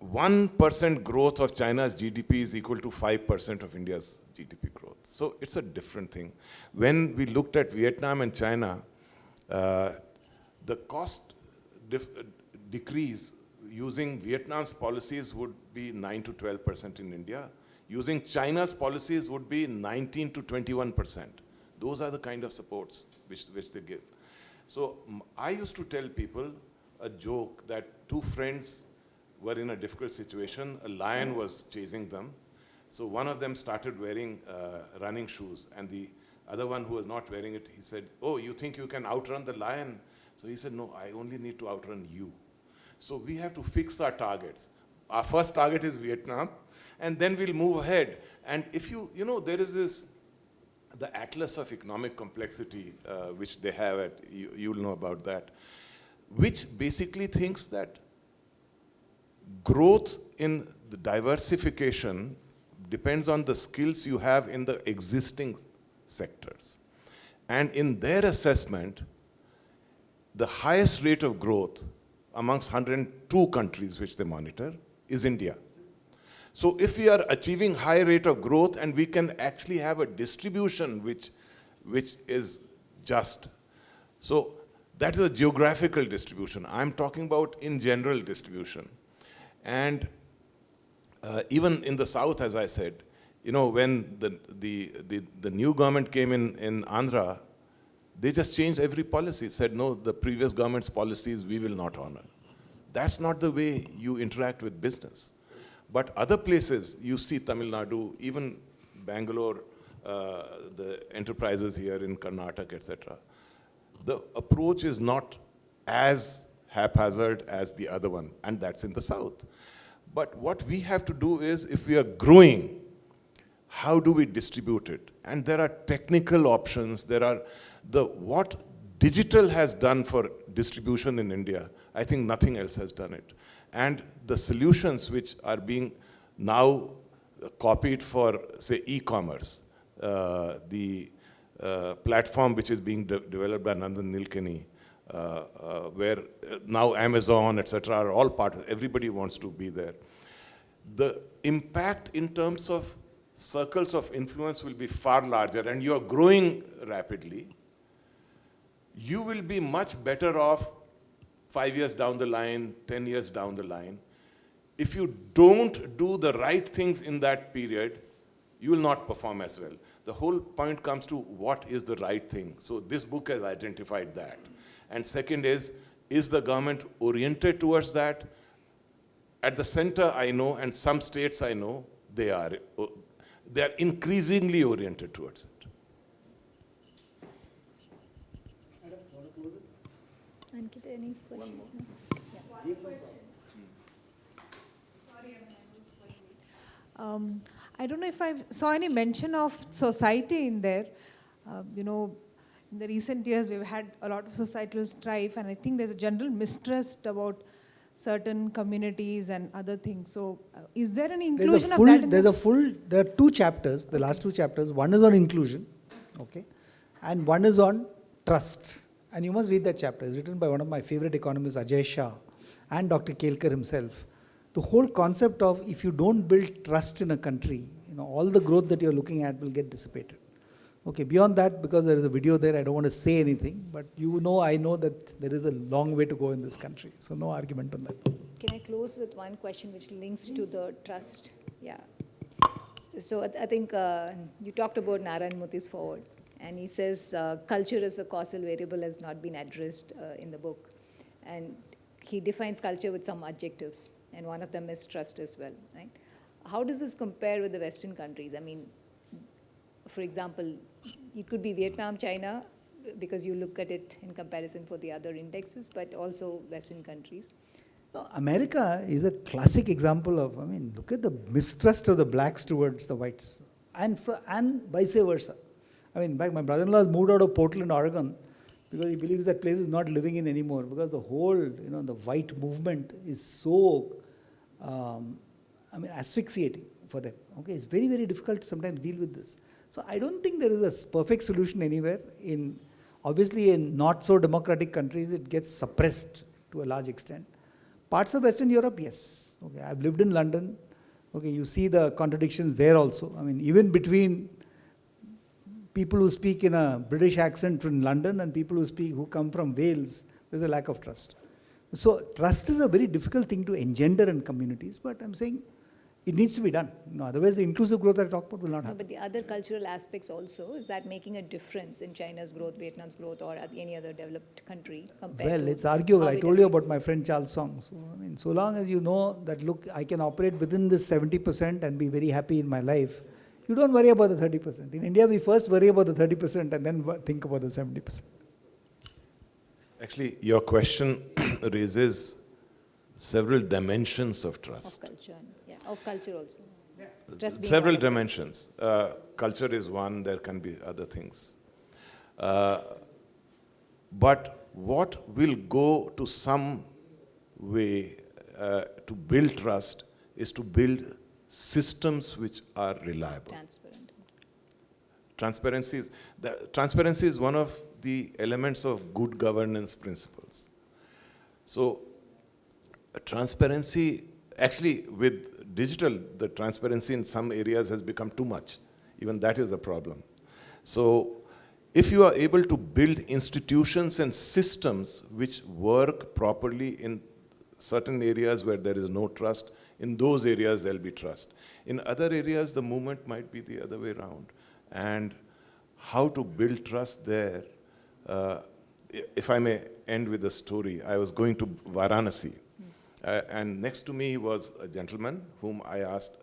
1% growth of China's GDP is equal to 5% of India's GDP growth. So it's a different thing. When we looked at Vietnam and China, the cost decrease using Vietnam's policies would be 9 to 12% in India. Using China's policies would be 19 to 21%. Those are the kind of supports which they give. So I used to tell people a joke that two friends were in a difficult situation. A lion was chasing them. So one of them started wearing running shoes, and the other one who was not wearing it, he said, "Oh, you think you can outrun the lion?" So he said, "No, I only need to outrun you." So we have to fix our targets. Our first target is Vietnam, and then we'll move ahead. And if there is the Atlas of Economic Complexity, which they have you'll know about that, which basically thinks that growth in the diversification depends on the skills you have in the existing sectors. And in their assessment, the highest rate of growth amongst 102 countries which they monitor is India. So if we are achieving high rate of growth and we can actually have a distribution which is just. So that is a geographical distribution. I'm talking about in general distribution. And even in the south, as I said, when the new government came in Andhra, they just changed every policy, said, no, the previous government's policies we will not honor. That's not the way you interact with business. But other places, you see Tamil Nadu, even Bangalore, the enterprises here in Karnataka, etc. The approach is not as haphazard as the other one, and that's in the south. But what we have to do is, if we are growing, how do we distribute it? And there are technical options. There are what digital has done for distribution in India, I think nothing else has done it. And the solutions which are being now copied for, say, e-commerce, the platform which is being developed by Nandan Nilekani, where now Amazon, etc., are all part of it. Everybody wants to be there. The impact in terms of circles of influence will be far larger, and you are growing rapidly. You will be much better off 5 years down the line, 10 years down the line. If you don't do the right things in that period, you will not perform as well. The whole point comes to what is the right thing. So this book has identified that. And second is the government oriented towards that? At the center, I know, and some states I know, they are increasingly oriented towards it. Ankita, any questions? I don't know if I saw any mention of society in there. In the recent years, we've had a lot of societal strife, and I think there's a general mistrust about certain communities and other things. So, is there any inclusion of that? There are two chapters, the last two chapters. One is on inclusion, okay, and one is on trust. And you must read that chapter. It's written by one of my favorite economists, Ajay Shah, and Dr. Kelkar himself. The whole concept of if you don't build trust in a country, all the growth that you're looking at will get dissipated. Okay, beyond that, because there is a video there, I don't want to say anything, but I know that there is a long way to go in this country. So no argument on that. Can I close with one question which links to the trust? Yeah. So I think you talked about Narayan Murthy's forward, and he says culture as a causal variable has not been addressed in the book. And he defines culture with some adjectives, and one of them is trust as well, right? How does this compare with the Western countries? I mean, for example, it could be Vietnam, China, because you look at it in comparison for the other indexes, but also Western countries. America is a classic example of, look at the mistrust of the blacks towards the whites, and vice versa. In fact, my brother-in-law has moved out of Portland, Oregon, because he believes that place is not living in anymore, because the whole, the white movement is so, asphyxiating for them. Okay, it's very, very difficult to sometimes deal with this. So I don't think there is a perfect solution anywhere. Obviously, in not so democratic countries, it gets suppressed to a large extent. Parts of Western Europe, yes. Okay, I've lived in London. Okay, you see the contradictions there also. Even between people who speak in a British accent in London and people who come from Wales, there's a lack of trust. So trust is a very difficult thing to engender in communities, but I'm saying it needs to be done. Otherwise, the inclusive growth that I talk about will not No, happen. but the other cultural aspects also, is that making a difference in China's growth, Vietnam's growth, or any other developed country compared Well, to it's arguable. how I it told you affects- about my friend Charles Song. So, I mean, so long as you know that, look, I can operate within this 70% and be very happy in my life, you don't worry about the 30%. In India, we first worry about the 30% and then think about the 70%. Actually, your question raises several dimensions of of trust. culture, of culture also. Trust being Several one of them. dimensions. Culture is one, there can be other things. But what will go to some way to build trust is to build systems which are reliable. Transparent. Transparency is one of the elements of good governance principles. So transparency, actually with digital, the transparency in some areas has become too much. Even that is a problem. So if you are able to build institutions and systems which work properly in certain areas where there is no trust, in those areas there will be trust. In other areas, the movement might be the other way around. And how to build trust there, if I may end with a story, I was going to Varanasi. And next to me was a gentleman whom I asked,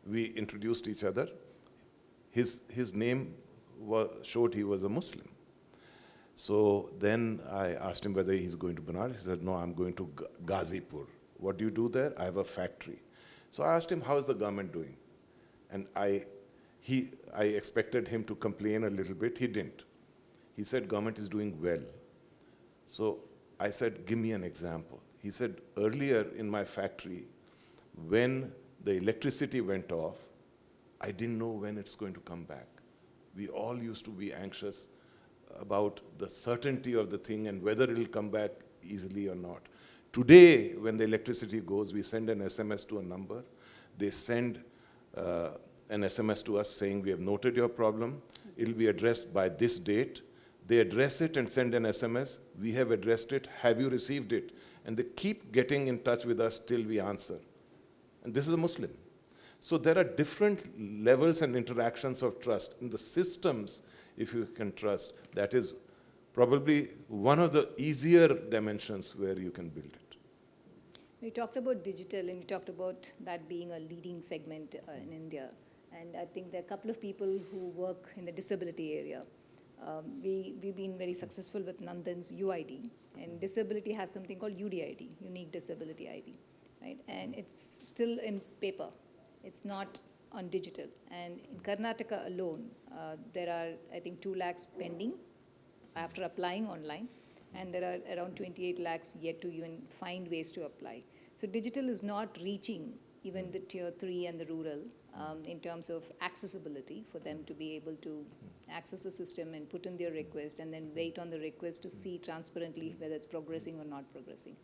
we introduced each other. His name showed he was a Muslim. So then I asked him whether he's going to Banaras. He said, no, I'm going to Ghazipur. What do you do there? I have a factory. So I asked him, how is the government doing? And I expected him to complain a little bit. He didn't. He said, government is doing well. So I said, give me an example. He said, earlier in my factory, when the electricity went off, I didn't know when it's going to come back. We all used to be anxious about the certainty of the thing and whether it'll come back easily or not. Today, when the electricity goes, we send an SMS to a number. They send an SMS to us saying, we have noted your problem. It'll be addressed by this date. They address it and send an SMS. We have addressed it. Have you received it? And they keep getting in touch with us till we answer. And this is a Muslim. So there are different levels and interactions of trust. In the systems, if you can trust, that is probably one of the easier dimensions where you can build it. You talked about digital and you talked about that being a leading segment in India. And I think there are a couple of people who work in the disability area. We've been very successful with Nandan's UID. And disability has something called UDID, Unique Disability ID. Right? And it's still in paper. It's not on digital. And in Karnataka alone, there are, I think, 2 lakhs pending after applying online. And there are around 28 lakhs yet to even find ways to apply. So digital is not reaching even the tier 3 and the rural in terms of accessibility for them to be able to access the system and put in their request and then wait on the request to see transparently whether it's progressing or not progressing.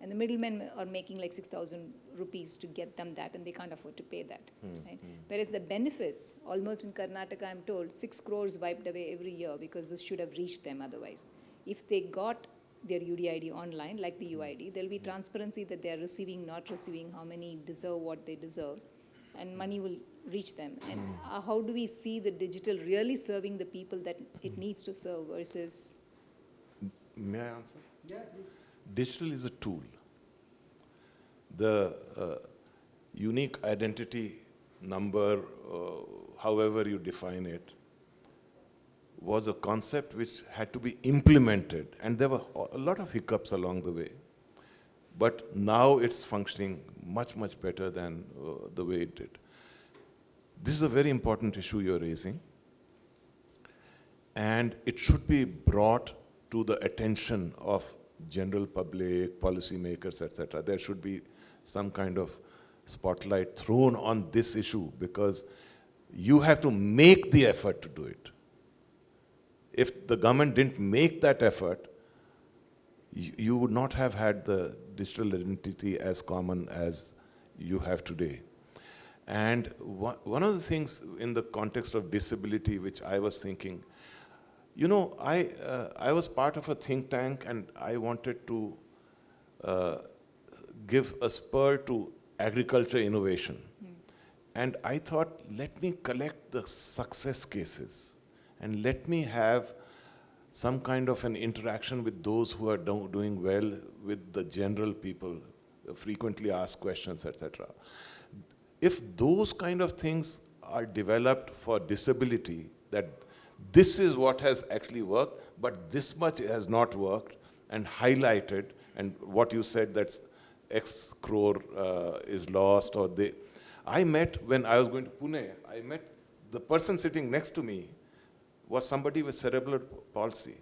And the middlemen are making like 6,000 rupees to get them that, and they can't afford to pay that. Right? Whereas the benefits, almost in Karnataka, I'm told, 6 crores wiped away every year because this should have reached them otherwise. If they got their UDID online, like the UID, there'll be transparency that they're receiving, not receiving, how many deserve what they deserve, and money will reach them. And how do we see the digital really serving the people that it needs to serve versus... May I answer? Yeah, please. Digital is a tool. The unique identity number, however you define it, was a concept which had to be implemented, and there were a lot of hiccups along the way. But now it's functioning much, much better than the way it did. This is a very important issue you're raising, and it should be brought to the attention of general public, policymakers, etc. There should be some kind of spotlight thrown on this issue because you have to make the effort to do it. If the government didn't make that effort, you would not have had the digital identity as common as you have today. And one of the things in the context of disability which I was thinking, you know, I was part of a think tank and I wanted to give a spur to agriculture innovation. And I thought, let me collect the success cases and let me have some kind of an interaction with those who are doing well, with the general people, frequently asked questions, etc. If those kind of things are developed for disability, that this is what has actually worked, but this much has not worked, and highlighted, and what you said, that's X crore is lost, or they. I met, when I was going to Pune, I met the person sitting next to me was somebody with cerebral palsy,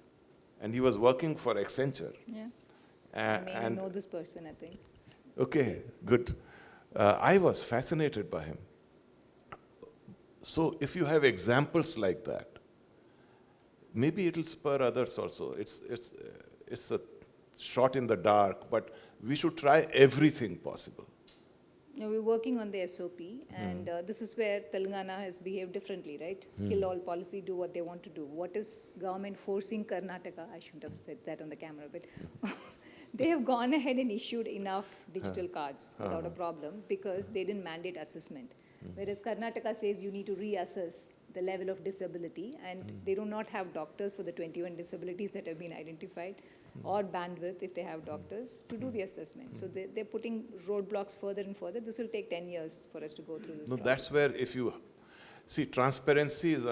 and he was working for Accenture. Yeah. I And know this person, I think. okay, good. I was fascinated by him. So if you have examples like that, maybe it'll spur others also. It's a shot in the dark, but we should try everything possible. Now we're working on the SOP, and this is where Telangana has behaved differently, right? Kill all policy, do what they want to do. What is government forcing Karnataka? I shouldn't have said that on the camera, but they have gone ahead and issued enough digital cards without a problem because they didn't mandate assessment. Whereas Karnataka says you need to reassess the level of disability, and they do not have doctors for the 21 disabilities that have been identified, or bandwidth if they have doctors to do the assessment. So they're putting roadblocks further and further. This will take 10 years for us to go through this No, process. that's where if you see, transparency is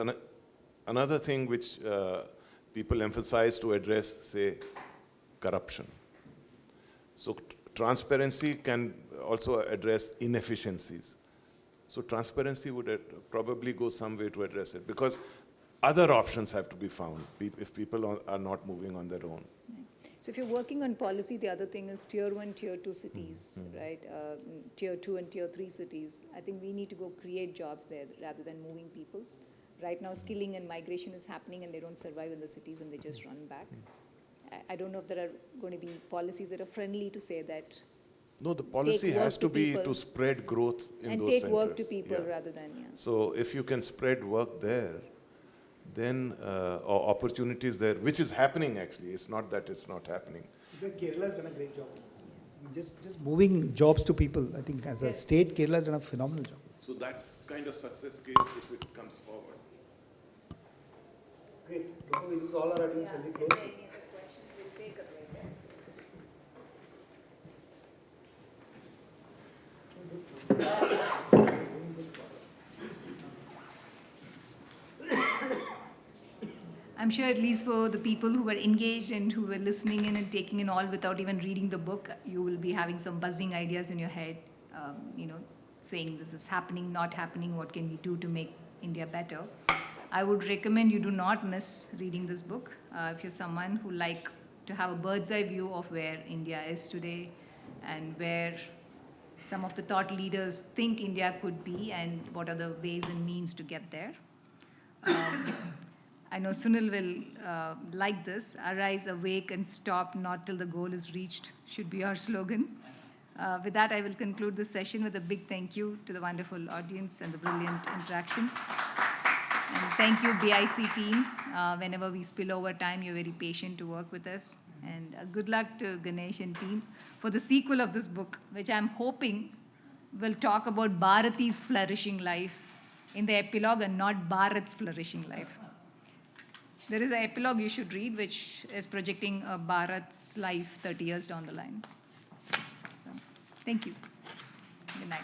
another thing which people emphasize to address, say, corruption. So transparency can also address inefficiencies. So transparency would probably go some way to address it, because other options have to be found if people are not moving on their own. So if you're working on policy, the other thing is tier 1, tier 2 cities, right? Tier 2 and tier 3 cities. I think we need to go create jobs there rather than moving people. Right now, skilling and migration is happening, and they don't survive in the cities and they just run back. I don't know if there are going to be policies that are friendly to say that. No, the policy has to be to spread growth in those centers. And take work to people rather than, So if you can spread work there, then or opportunities there, which is happening actually. It's not that it's not happening. Kerala has done a great job. Just moving jobs to people. I think as a state, Kerala has done a phenomenal job. So that's kind of success case if it comes forward. Great. Don't we lose all our audience when we close? I'm sure at least for the people who were engaged and who were listening in and taking in all without even reading the book, you will be having some buzzing ideas in your head, saying this is happening, not happening, what can we do to make India better. I would recommend you do not miss reading this book. If you're someone who like to have a bird's eye view of where India is today and where some of the thought leaders think India could be and what are the ways and means to get there. I know Sunil will like this. Arise, awake, and stop not till the goal is reached should be our slogan. With that, I will conclude this session with a big thank you to the wonderful audience and the brilliant interactions. And thank you, BIC team. Whenever we spill over time, you're very patient to work with us. And good luck to Ganesh and team for the sequel of this book, which I'm hoping will talk about Bharati's flourishing life in the epilogue and not Bharat's flourishing life. There is an epilogue you should read, which is projecting Bharat's life 30 years down the line. So, thank you. Good night.